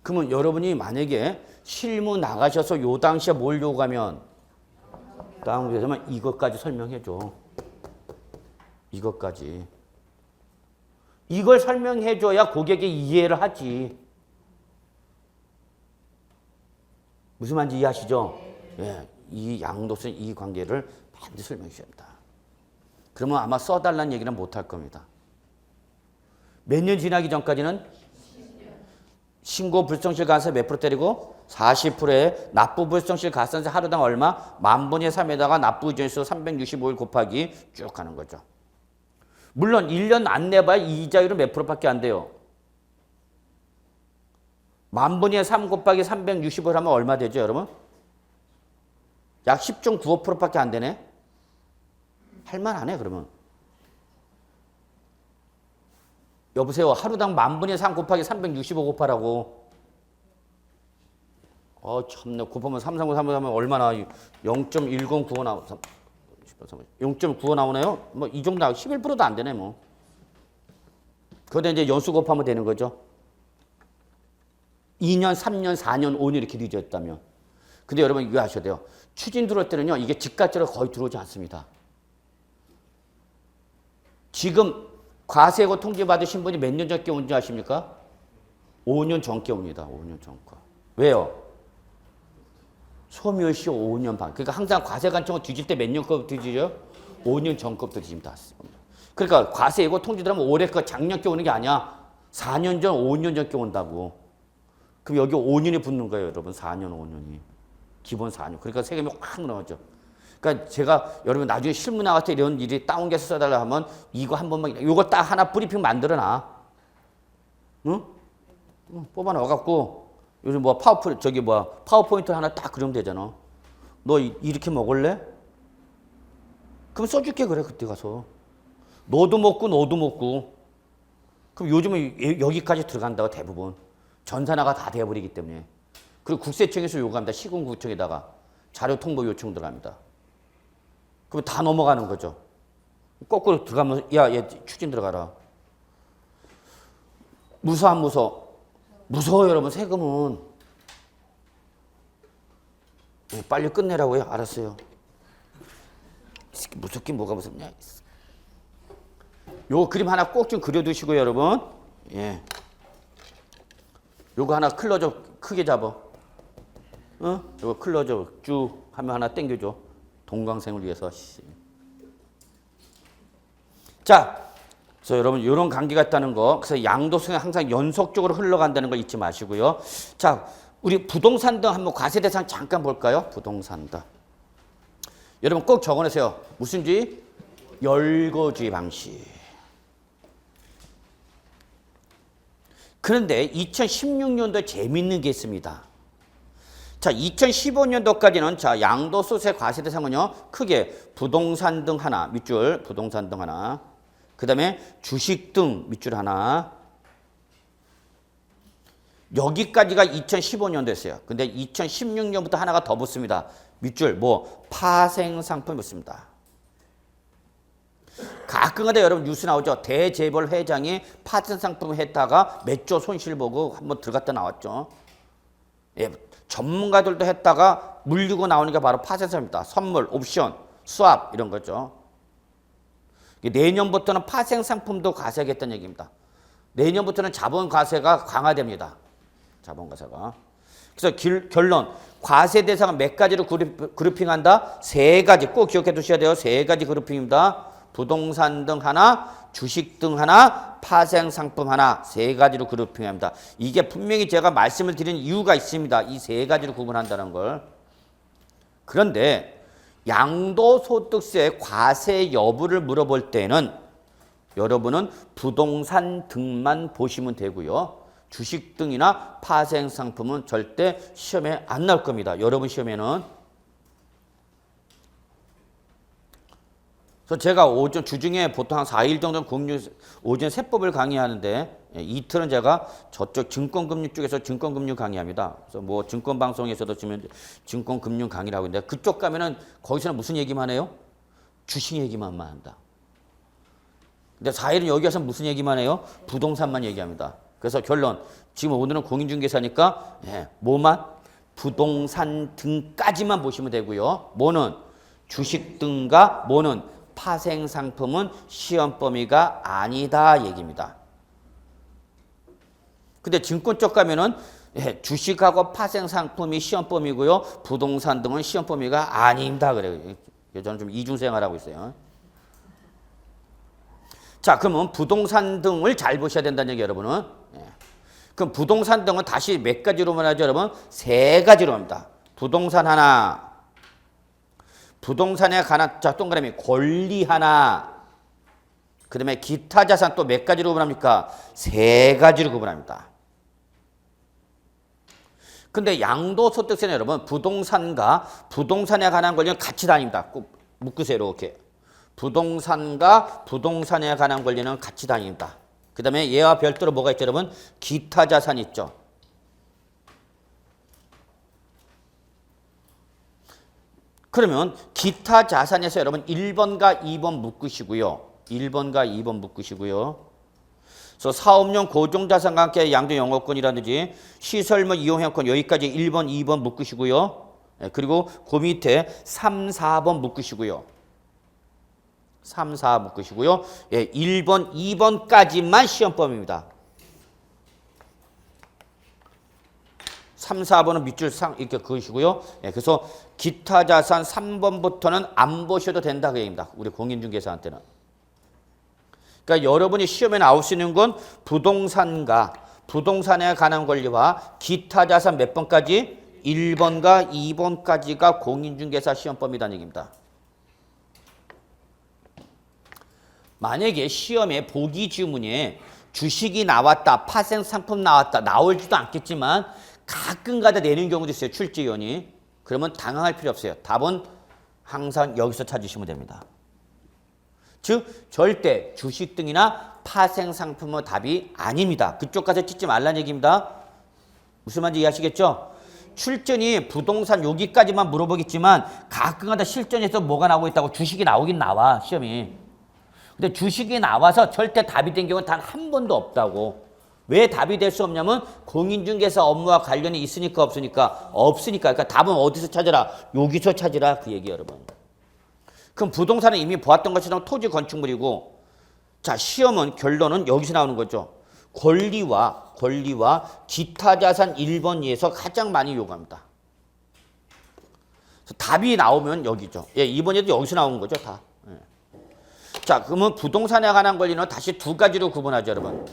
그러면 여러분이 만약에 실무 나가셔서 요 당시에 뭘 요구하면 다음에서만 이것까지 설명해 줘. 이것까지. 이걸 설명해 줘야 고객이 이해를 하지. 무슨 말인지 이해하시죠? 예, 이 양도세 이 관계를 반드시 설명해 줘야 합니다. 그러면 아마 써달라는 얘기는 못 할 겁니다. 몇 년 지나기 전까지는 신고 불성실 가산세 몇 프로 때리고 40%에 납부 불성실 가산세 하루당 얼마? 10,000분의 3에다가 납부 이전일수 365일 곱하기 쭉 가는 거죠. 물론 1년 안 내봐야 이자율은 몇 프로밖에 안 돼요. 10,000분의 3 곱하기 365일 하면 얼마 되죠, 여러분? 약 10.95%밖에 안 되네. 할만하네, 그러면. 여보세요. 하루당 10,000분의 3 곱하기 365 곱하라고. 참네. 곱하면 339, 3하면 얼마나 0.1095 나오 0.95 나오네요. 뭐 이 정도 나오고 11%도 안 되네, 뭐. 그거다 이제 연수 곱하면 되는 거죠. 2년, 3년, 4년, 5년 이렇게 늦었다면. 근데 여러분 이거 아셔야 돼요. 추진 들어올 때는요. 이게 집값제로 거의 들어오지 않습니다. 지금 과세고 통지 받으신 분이 몇 년 전께 온지 아십니까? 5년 전께 옵니다. 5년 전과. 왜요? 소멸시 5년 반. 그러니까 항상 과세 관청을 뒤질 때 몇 년 거부터 뒤지죠? 5년 전 거부터 뒤집니다. 그러니까 과세고 통지 들어오면 올해 거 작년 께 오는 게 아니야. 4년 전, 5년 전께 온다고. 그럼 여기 5년이 붙는 거예요, 여러분. 4년, 5년이. 기본 4년. 그러니까 세금이 확 늘어나죠. 그러니까 제가 여러분 나중에 실무 나갈 때 이런 일이 다운돼서 써달라 하면 이거 한 번만 이거 딱 하나 브리핑 만들어놔. 응? 뽑아 넣어갖고 요즘 뭐 파워포인트 하나 딱 그리면 되잖아. 너 이렇게 먹을래? 그럼 써줄게 그래 그때 가서. 너도 먹고 너도 먹고. 그럼 요즘은 여기까지 들어간다고 대부분. 전산화가 다 돼버리기 때문에. 그리고 국세청에서 요구합니다. 시군구청에다가 자료 통보 요청 들어갑니다. 그럼 다 넘어가는 거죠. 거꾸로 들어가면서 얘 추진 들어가라. 무서워 안 무서워? 무서워요 여러분. 세금은. 빨리 끝내라고요? 알았어요. 무섭긴 뭐가 무섭냐. 요 그림 하나 꼭 좀 그려두시고요 여러분. 예. 요거 하나 클로즈업 크게 잡아. 요거 클로즈업 쭉 하면 하나 당겨줘. 동광생을 위해서. 자, 그래서 여러분 이런 관계가 있다는 거. 그래서 양도세가 항상 연속적으로 흘러간다는 걸 잊지 마시고요. 자, 우리 부동산 등 한번 과세 대상 잠깐 볼까요? 부동산 등. 여러분 꼭 적어내세요. 무슨 주의? 열거주의 방식. 그런데 2016년도에 재밌는 게 있습니다. 자, 2015년도까지는 자, 양도소득세 과세 대상은요. 크게 부동산 등 하나, 밑줄 부동산 등 하나. 그다음에 주식 등 밑줄 하나. 여기까지가 2015년도였어요. 근데 2016년부터 하나가 더 붙습니다. 밑줄 뭐 파생 상품이 붙습니다. 가끔가다 여러분 뉴스 나오죠. 대재벌 회장이 파생 상품을 했다가 몇 조 손실 보고 한번 들어갔다 나왔죠. 예, 전문가들도 했다가 물리고 나오는 게 바로 파생상품입니다. 선물, 옵션, 수합 이런 거죠. 내년부터는 파생 상품도 과세하겠다는 얘기입니다. 내년부터는 자본 과세가 강화됩니다. 자본 과세가. 그래서 결론. 과세 대상은 몇 가지로 그룹핑한다? 세 가지. 꼭 기억해 두셔야 돼요. 세 가지 그룹핑입니다. 부동산 등 하나, 주식 등 하나, 파생상품 하나. 세 가지로 그룹핑합니다. 이게 분명히 제가 말씀을 드린 이유가 있습니다. 이 세 가지로 구분한다는 걸. 그런데 양도소득세 과세 여부를 물어볼 때는 여러분은 부동산 등만 보시면 되고요. 주식 등이나 파생상품은 절대 시험에 안 나올 겁니다. 여러분 시험에는. 그래서 제가 오전 주중에 보통 한 4일 정도 오전 세법을 강의하는데 이틀은 제가 저쪽 증권금융 쪽에서 증권금융 강의합니다. 그래서 뭐 증권방송에서도 지금 증권금융 강의를 하고 있는데 그쪽 가면은 거기서는 무슨 얘기만 해요? 주식 얘기만 한다. 근데 4일은 여기 와서 무슨 얘기만 해요? 부동산만 얘기합니다. 그래서 결론, 지금 오늘은 공인중개사니까 뭐만? 부동산 등까지만 보시면 되고요. 뭐는? 주식 등과 뭐는? 파생상품은 시험 범위가 아니다 얘기입니다. 근데 증권 쪽 가면은 주식하고 파생상품이 시험 범위고요. 부동산 등은 시험 범위가 아닙니다. 그래요. 저는 좀 이중생활하고 있어요. 자, 그러면 부동산 등을 잘 보셔야 된다는 얘기 여러분은. 그럼 부동산 등은 다시 몇 가지로만 하죠, 여러분? 세 가지로 합니다. 부동산 하나, 부동산에 관한 자 동그라미 권리 하나, 그 다음에 기타 자산 또 몇 가지로 구분합니까? 세 가지로 구분합니다. 근데 양도소득세는 여러분 부동산과 부동산에 관한 권리는 같이 다닙니다. 꼭 묶으세요, 이렇게. 부동산과 부동산에 관한 권리는 같이 다닙니다. 그 다음에 얘와 별도로 뭐가 있죠, 여러분? 기타 자산 있죠. 그러면 기타 자산에서 여러분 1번과 2번 묶으시고요. 1번과 2번 묶으시고요. 그래서 사업용 고정자산과 함께 양도 영업권이라든지 시설물 이용행권 여기까지 1번, 2번 묶으시고요. 그리고 그 밑에 3, 4번 묶으시고요. 3, 4 묶으시고요. 1번, 2번까지만 시험범위입니다. 3, 4번은 밑줄 이렇게 그으시고요. 그래서 기타 자산 3번부터는 안 보셔도 된다 그 얘기입니다. 우리 공인중개사한테는. 그러니까 여러분이 시험에 나올 수 있는 건 부동산과 부동산에 관한 권리와 기타 자산 몇 번까지? 1번과 2번까지가 공인중개사 시험범위라는 얘기입니다. 만약에 시험에 보기 지문에 주식이 나왔다, 파생상품 나왔다, 나올지도 않겠지만 가끔가다 내는 경우도 있어요, 출제위원이. 그러면 당황할 필요 없어요. 답은 항상 여기서 찾으시면 됩니다. 즉 절대 주식 등이나 파생상품은 답이 아닙니다. 그쪽 가서 찍지 말라는 얘기입니다. 무슨 말인지 이해하시겠죠? 출전이 부동산 여기까지만 물어보겠지만 가끔가다 실전에서 뭐가 나오고 있다고 주식이 나오긴 나와, 시험이. 근데 주식이 나와서 절대 답이 된 경우는 단 한 번도 없다고. 왜 답이 될 수 없냐면 공인중개사 업무와 관련이 있으니까 없으니까? 없으니까. 그러니까 답은 어디서 찾으라? 여기서 찾으라 그 얘기 여러분. 그럼 부동산은 이미 보았던 것처럼 토지 건축물이고, 자 시험은 결론은 여기서 나오는 거죠. 권리와 기타 자산 1번 이에서 가장 많이 요구합니다. 답이 나오면 여기죠. 2번에도 여기서 나오는 거죠, 다. 자, 그러면 부동산에 관한 권리는 다시 두 가지로 구분하죠, 여러분.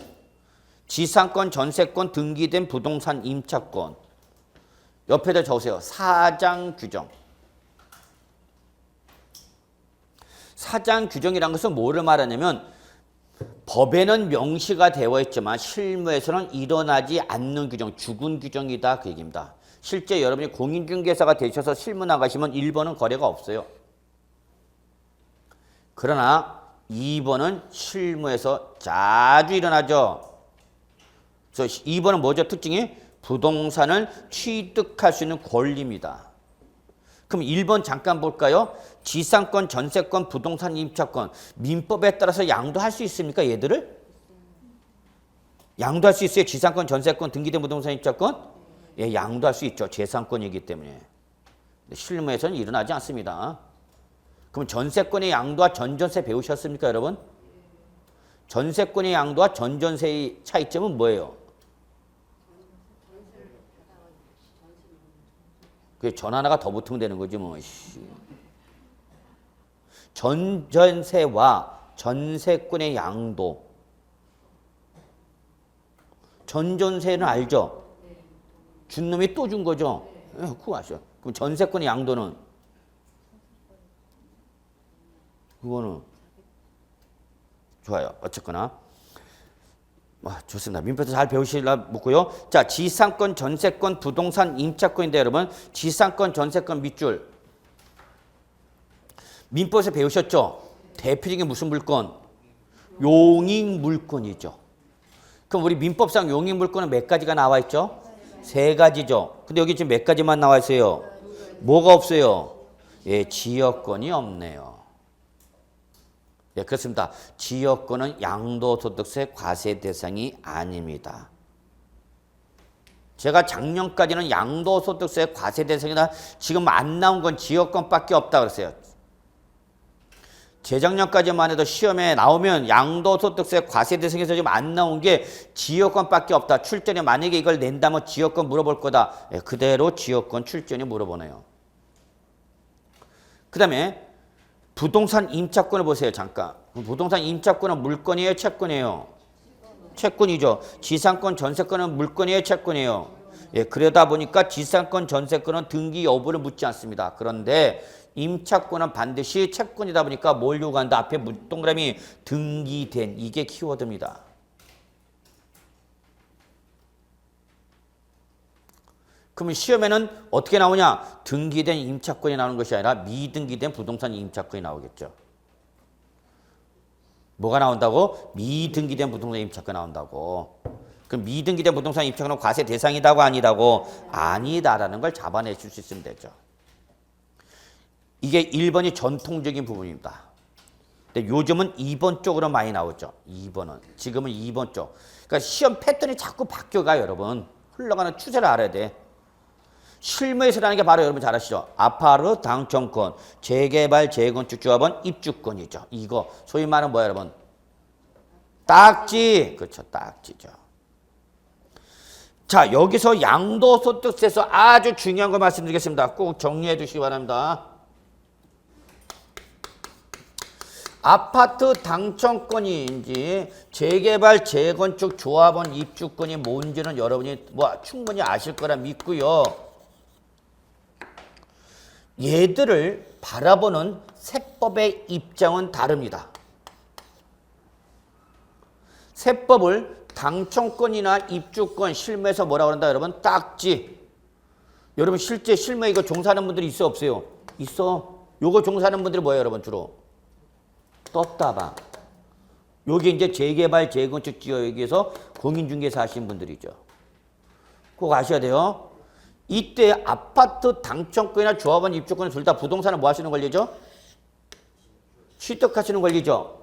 지상권, 전세권, 등기된 부동산 임차권. 옆에다 적으세요. 사장 규정. 사장 규정이란 것은 뭐를 말하냐면 법에는 명시가 되어 있지만 실무에서는 일어나지 않는 규정, 죽은 규정이다 그 얘기입니다. 실제 여러분이 공인중개사가 되셔서 실무 나가시면 1번은 거래가 없어요. 그러나 2번은 실무에서 자주 일어나죠. 그래서 2번은 뭐죠? 특징이 부동산을 취득할 수 있는 권리입니다. 그럼 1번 잠깐 볼까요? 지상권, 전세권, 부동산 임차권. 민법에 따라서 양도할 수 있습니까? 얘들을? 양도할 수 있어요? 지상권, 전세권, 등기된 부동산 임차권? 예, 양도할 수 있죠. 재산권이기 때문에. 실무에서는 일어나지 않습니다. 그럼 전세권의 양도와 전전세 배우셨습니까, 여러분? 전세권의 양도와 전전세의 차이점은 뭐예요? 그게 전 하나가 더 붙으면 되는 거지 뭐. 전전세와 전세권의 양도. 전전세는 알죠? 준 놈이 또 준 거죠? 그거 아시죠? 그럼 전세권의 양도는? 그거는 좋아요. 어쨌거나 좋습니다. 민법도 잘 배우시려 묻고요. 자, 지상권, 전세권, 부동산, 임차권인데 여러분 지상권, 전세권 밑줄 민법에서 배우셨죠? 대표적인 무슨 물건? 용익물건이죠. 그럼 우리 민법상 용익물건은 몇 가지가 나와 있죠? 세 가지죠. 근데 여기 지금 몇 가지만 나와 있어요? 뭐가 없어요? 예, 지역권이 없네요. 예, 그렇습니다. 지역권은 양도소득세 과세 대상이 아닙니다. 제가 작년까지는 양도소득세 과세 대상이다. 지금 안 나온 건 지역권밖에 없다 그랬어요. 재작년까지만 해도 시험에 나오면 양도소득세 과세 대상에서 지금 안 나온 게 지역권밖에 없다. 출전에 만약에 이걸 낸다면 지역권 물어볼 거다. 예, 그대로 지역권 출전이 물어보네요. 그 다음에 부동산 임차권을 보세요. 잠깐. 부동산 임차권은 물건이에요? 채권이에요? 채권이죠. 지상권, 전세권은 물건이에요? 채권이에요? 예, 그러다 보니까 지상권, 전세권은 등기 여부를 묻지 않습니다. 그런데 임차권은 반드시 채권이다 보니까 뭘 요구한다? 앞에 동그라미 등기된 이게 키워드입니다. 그러면 시험에는 어떻게 나오냐? 등기된 임차권이 나오는 것이 아니라 미등기된 부동산 임차권이 나오겠죠. 뭐가 나온다고? 미등기된 부동산 임차권이 나온다고. 그럼 미등기된 부동산 임차권은 과세 대상이다고 아니다고? 아니다라는 걸 잡아내실 수 있으면 되죠. 이게 1번이 전통적인 부분입니다. 근데 요즘은 2번 쪽으로 많이 나오죠. 2번은. 지금은 2번 쪽. 그러니까 시험 패턴이 자꾸 바뀌어가요, 여러분. 흘러가는 추세를 알아야 돼. 실무에서라는 게 바로 여러분 잘 아시죠? 아파트 당첨권, 재개발, 재건축 조합원 입주권이죠. 이거 소위 말하는 뭐야, 여러분? 딱지. 그렇죠, 딱지죠. 자, 여기서 양도소득세에서 아주 중요한 거 말씀드리겠습니다. 꼭 정리해 주시기 바랍니다. 아파트 당첨권인지 재개발, 재건축 조합원 입주권이 뭔지는 여러분이 충분히 아실 거라 믿고요. 얘들을 바라보는 세법의 입장은 다릅니다. 세법을 당첨권이나 입주권 실무에서 뭐라고 그런다 여러분? 딱지. 여러분 실제 실무에 이거 종사하는 분들이 있어 없어요? 있어. 요거 종사하는 분들이 뭐예요 여러분 주로? 떴다방. 여기 이제 재개발, 재건축 지역에서 공인중개사 하시는 분들이죠. 꼭 아셔야 돼요. 이때 아파트 당첨권이나 조합원 입주권은 둘 다 부동산을 뭐 하시는 권리죠? 취득하시는 권리죠.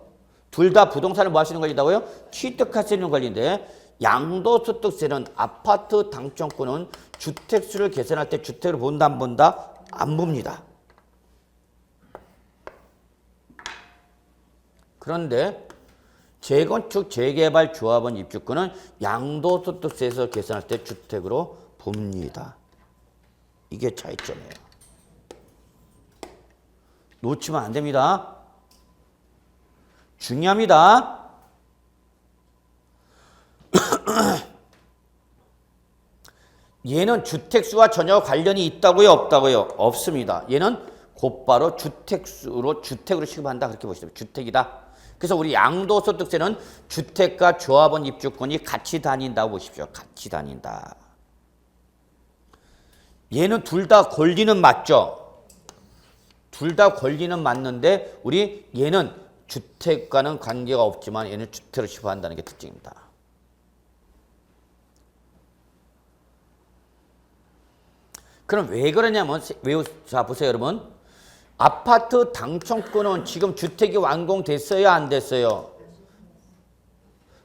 둘 다 부동산을 뭐 하시는 권리다고요? 취득하시는 권리인데 양도소득세는 아파트 당첨권은 주택수를 계산할 때 주택을 본다 안 본다? 안 봅니다. 그런데 재건축, 재개발, 조합원 입주권은 양도소득세에서 계산할 때 주택으로 봅니다. 이게 차이점이에요. 놓치면 안 됩니다. 중요합니다. 얘는 주택수와 전혀 관련이 있다고요? 없다고요? 없습니다. 얘는 곧바로 주택으로 취급한다. 그렇게 보시면 주택이다. 그래서 우리 양도소득세는 주택과 조합원 입주권이 같이 다닌다고 보십시오. 같이 다닌다. 얘는 둘 다 권리는 맞죠? 둘 다 권리는 맞는데 우리 얘는 주택과는 관계가 없지만 얘는 주택을 취급한다는 게 특징입니다. 그럼 왜 그러냐면 자 보세요 여러분. 아파트 당첨권은 지금 주택이 완공됐어요? 안 됐어요?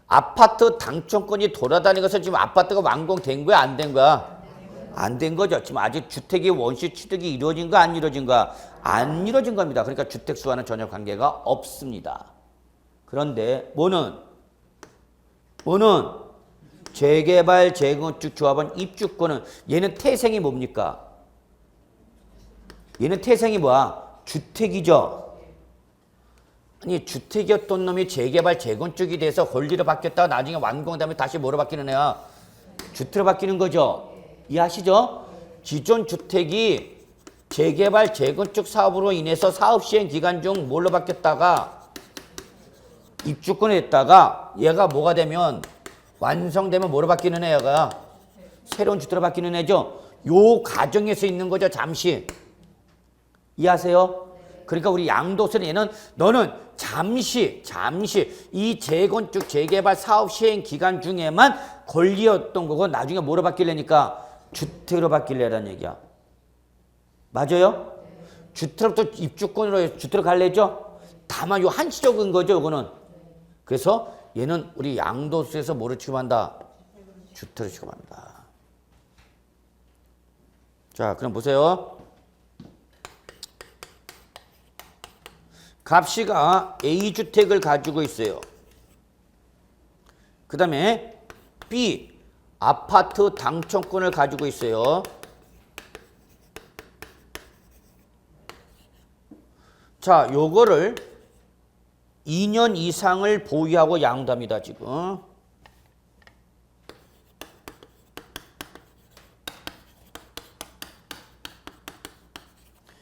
아파트 당첨권이 돌아다니는 것은 지금 아파트가 완공된 거야? 안 된 거야? 안 된 거죠. 지금 아직 주택이 원시 취득이 이루어진 거 안 이루어진 거야? 안 이루어진 겁니다. 그러니까 주택수와는 전혀 관계가 없습니다. 그런데 뭐는 어는 재개발, 재건축 조합원 입주권은 얘는 태생이 뭡니까? 얘는 태생이 뭐야? 주택이죠. 아니 주택이었던 놈이 재개발, 재건축이 돼서 권리로 바뀌었다가 나중에 완공한 다음에 다시 뭐로 바뀌는 애야? 주택으로 바뀌는 거죠. 이해하시죠? 기존 주택이 재개발, 재건축 사업으로 인해서 사업 시행 기간 중 뭘로 바뀌었다가 입주권이 됐다가 얘가 뭐가 되면 완성되면 뭐로 바뀌는 애가 새로운 주택으로 바뀌는 애죠. 요 과정에서 있는 거죠. 잠시. 이해하세요? 그러니까 우리 양도세는 얘는 너는 잠시 이 재건축, 재개발 사업 시행 기간 중에만 권리였던 거고 나중에 뭐로 바뀌려니까 주택으로 바뀌려라는 얘기야. 맞아요? 주택부터 입주권으로 주택으로 갈래죠? 다만 요 한시적인 거죠, 이거는. 그래서 얘는 우리 양도세에서 뭐를 취급한다? 주택을 취급한다. 자, 그럼 보세요. 갑씨가 A주택을 가지고 있어요. 그 다음에 B, 아파트 당첨권을 가지고 있어요. 자, 요거를 2년 이상을 보유하고 양도합니다, 지금.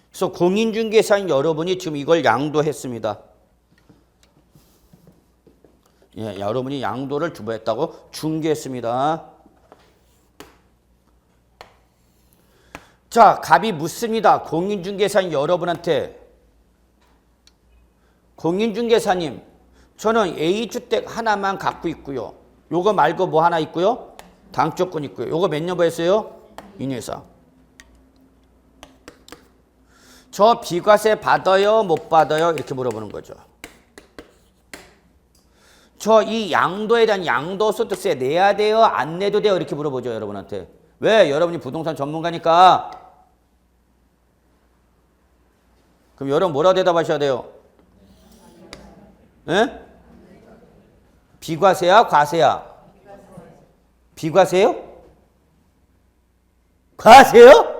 그래서 공인중개사인 여러분이 지금 이걸 양도했습니다. 예, 여러분이 양도를 주부했다고 중개했습니다. 자, 갑이 묻습니다. 공인중개사인 여러분한테. 공인중개사님, 저는 A주택 하나만 갖고 있고요. 요거 말고 뭐 하나 있고요? 당초권 있고요. 요거 몇 년 보였어요? 2년 이상. 저 비과세 받아요? 못 받아요? 이렇게 물어보는 거죠. 저 이 양도에 대한 양도소득세 내야 돼요? 안 내도 돼요? 이렇게 물어보죠, 여러분한테. 왜? 여러분이 부동산 전문가니까. 그럼 여러분 뭐라고 대답하셔야 돼요? 예? 비과세야? 과세야? 비과세요? 과세요?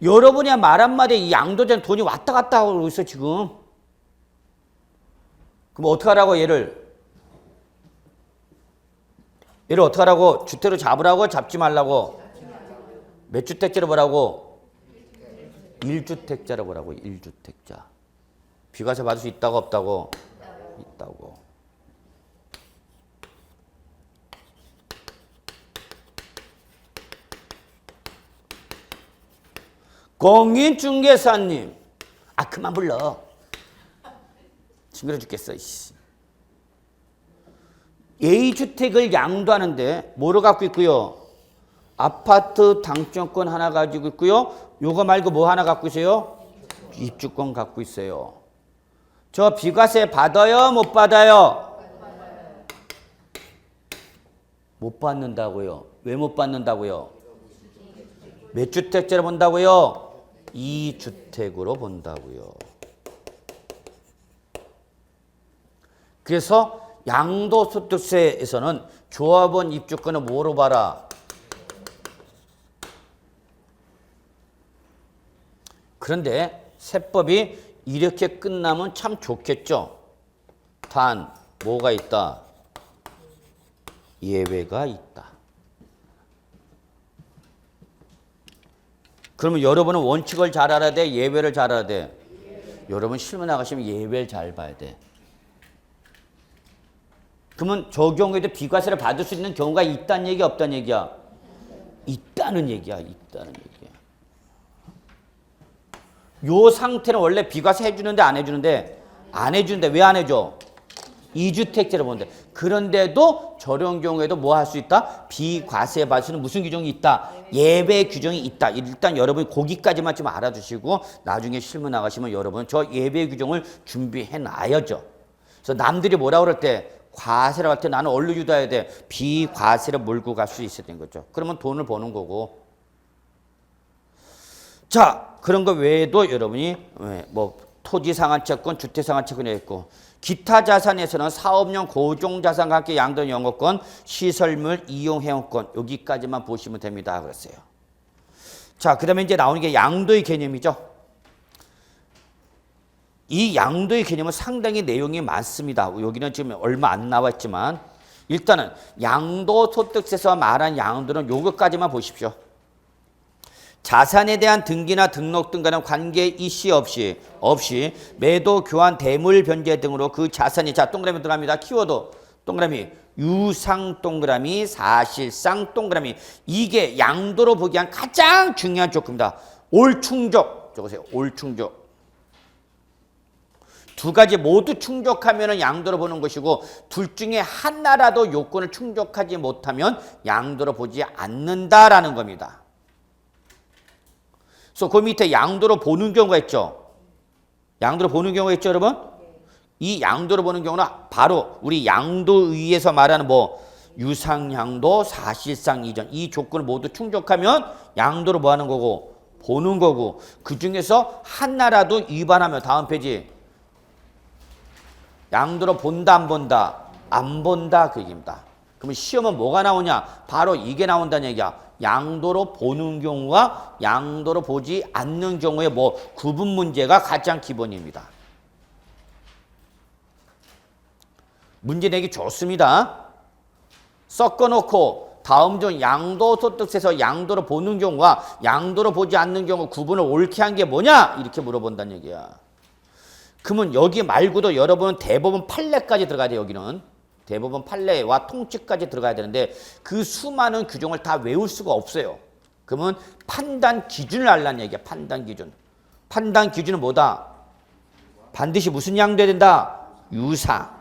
여러분이 말 한마디에 이 양도자는 돈이 왔다 갔다 하고 있어, 지금. 그럼 어떡하라고, 얘를 어떻게 하라고? 주택으로 잡으라고? 잡지 말라고? 몇 주택자로 보라고? 1주택자로 보라고, 1주택자. 비과세 받을 수 있다고 없다고? 있다고. 공인중개사님. 아, 그만 불러. 징그러 죽겠어. 이씨. A주택을 양도하는데 뭐로 갖고 있고요? 아파트 당첨권 하나 가지고 있고요. 요거 말고 뭐 하나 갖고 있어요? 입주권 갖고 있어요. 저 비과세 받아요? 못 받아요? 못 받는다고요. 왜 못 받는다고요? 몇 주택자로 본다고요? 2주택으로 본다고요. 그래서 양도소득세에서는 조합원 입주권을 뭐로 봐라? 그런데 세법이 이렇게 끝나면 참 좋겠죠. 단 뭐가 있다? 예외가 있다. 그러면 여러분은 원칙을 잘 알아야 돼? 예외를 잘 알아야 돼? 여러분 실무 나가시면 예외를 잘 봐야 돼. 그러면 저 경우에도 비과세를 받을 수 있는 경우가 있다는 얘기야, 없다는 얘기야? 있다는 얘기야, 있다는 얘기야. 요 상태는 원래 비과세 해주는데 안 해주는데? 안 해주는데 왜 안 해줘? 2주택자로 보는데. 그런데도 저런 경우에도 뭐 할 수 있다? 비과세 받을 수 있는 무슨 규정이 있다? 예외 규정이 있다. 일단 여러분이 거기까지만 좀 알아두시고 나중에 실무 나가시면 여러분 저 예외 규정을 준비해 놔야죠. 그래서 남들이 뭐라 그럴 때 과세라고 할 때 나는 얼로 유도해야 돼? 비과세를 몰고 갈 수 있어야 되는 거죠. 그러면 돈을 버는 거고. 자, 그런 거 외에도 여러분이 뭐 토지 상한채권, 주택 상한채권이 있고 기타 자산에서는 사업용 고정자산과 함께 양도는 영업권, 시설물 이용회원권 여기까지만 보시면 됩니다. 그랬어요. 자, 그 다음에 이제 나오는 게 양도의 개념이죠. 이 양도의 개념은 상당히 내용이 많습니다. 여기는 지금 얼마 안 나왔지만 일단은 양도소득세에서 말한 양도는 요것까지만 보십시오. 자산에 대한 등기나 등록 등과는 관계 이시 없이 매도, 교환, 대물 변제 등으로 그 자산이 자 동그라미 들어갑니다. 키워드 동그라미 유상 동그라미 사실상 동그라미 이게 양도로 보기 위한 가장 중요한 조건입니다. 올 충족 적으세요. 올 충족. 두 가지 모두 충족하면 양도로 보는 것이고 둘 중에 하나라도 요건을 충족하지 못하면 양도로 보지 않는다라는 겁니다. 그래서 그 밑에 양도로 보는 경우가 있죠. 양도로 보는 경우가 있죠, 여러분? 이 양도로 보는 경우는 바로 우리 양도의에서 말하는 유상양도, 사실상 이전 이 조건을 모두 충족하면 양도로 뭐 하는 거고 보는 거고 그 중에서 하나라도 위반하면 다음 페이지 양도로 본다 안 본다? 안 본다 그 얘기입니다. 그러면 시험은 뭐가 나오냐? 바로 이게 나온다는 얘기야. 양도로 보는 경우와 양도로 보지 않는 경우의 구분 문제가 가장 기본입니다. 문제 내기 좋습니다. 섞어놓고 다음 중 양도소득세에서 양도로 보는 경우와 양도로 보지 않는 경우 구분을 옳게 한 게 뭐냐? 이렇게 물어본다는 얘기야. 그러면 여기 말고도 여러분은 대법원 판례까지 들어가야 돼요. 여기는. 대법원 판례와 통치까지 들어가야 되는데 그 수많은 규정을 다 외울 수가 없어요. 그러면 판단 기준을 알라는 얘기야. 판단 기준. 판단 기준은 뭐다? 반드시 무슨 양도해야 된다? 유상.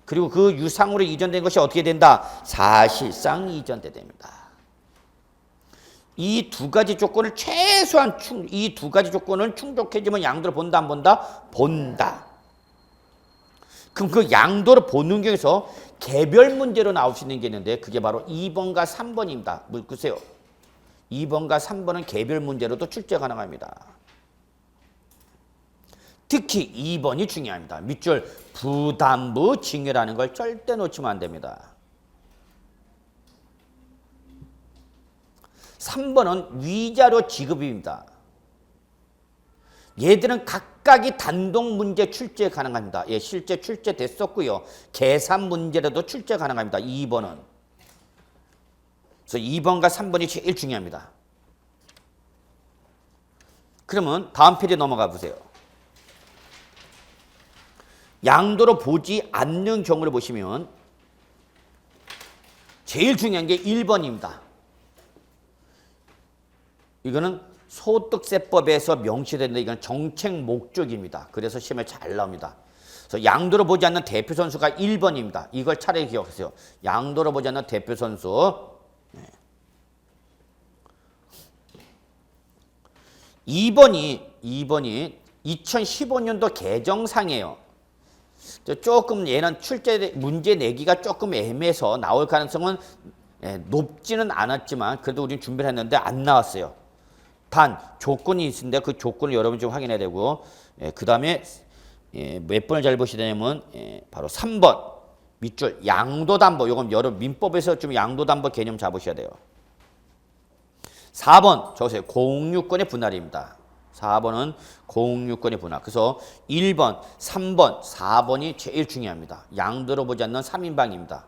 그리고 그 유상으로 이전된 것이 어떻게 된다? 사실상 이전돼야 됩니다. 이 두 가지 조건을 최소한 이 두 가지 조건을 충족해주면 양도를 본다 안 본다? 본다. 그럼 그 양도를 보는 경우에서 개별 문제로 나올 수 있는 게 있는데 그게 바로 2번과 3번입니다. 물으세요. 2번과 3번은 개별 문제로도 출제 가능합니다. 특히 2번이 중요합니다. 밑줄 부담부 징여라는 걸 절대 놓치면 안 됩니다. 3번은 위자료 지급입니다. 얘들은 각각이 단독 문제 출제 가능합니다. 예, 실제 출제됐었고요. 계산 문제라도 출제 가능합니다. 2번은. 그래서 2번과 3번이 제일 중요합니다. 그러면 다음 페이지 넘어가 보세요. 양도로 보지 않는 경우를 보시면 제일 중요한 게 1번입니다. 이거는 소득세법에서 명시되는데 이건 정책 목적입니다. 그래서 시험에 잘 나옵니다. 그래서 양도로 보지 않는 대표 선수가 1번입니다. 이걸 차례 기억하세요. 양도로 보지 않는 대표 선수. 2번이 2015년도 개정상이에요. 조금 얘는 출제 문제 내기가 조금 애매해서 나올 가능성은 높지는 않았지만 그래도 우리는 준비를 했는데 안 나왔어요. 단 조건이 있는데 그 조건을 여러분 좀 확인해야 되고 그 다음에 몇 번을 잘 보셔야 되냐면 바로 3번 밑줄 양도담보. 이건 여러분 민법에서 좀 양도담보 개념 잡으셔야 돼요. 4번 적으세요. 공유권의 분할입니다. 4번은 공유권의 분할. 그래서 1번, 3번, 4번이 제일 중요합니다. 양도로 보지 않는 3인방입니다.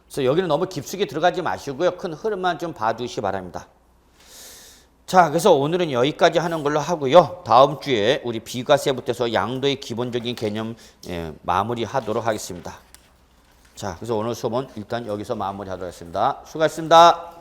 그래서 여기는 너무 깊숙이 들어가지 마시고요. 큰 흐름만 좀 봐두시기 바랍니다. 자, 그래서 오늘은 여기까지 하는 걸로 하고요. 다음 주에 우리 비과세부터 해서 양도의 기본적인 개념 마무리하도록 하겠습니다. 자, 그래서 오늘 수업은 일단 여기서 마무리하도록 하겠습니다. 수고하셨습니다.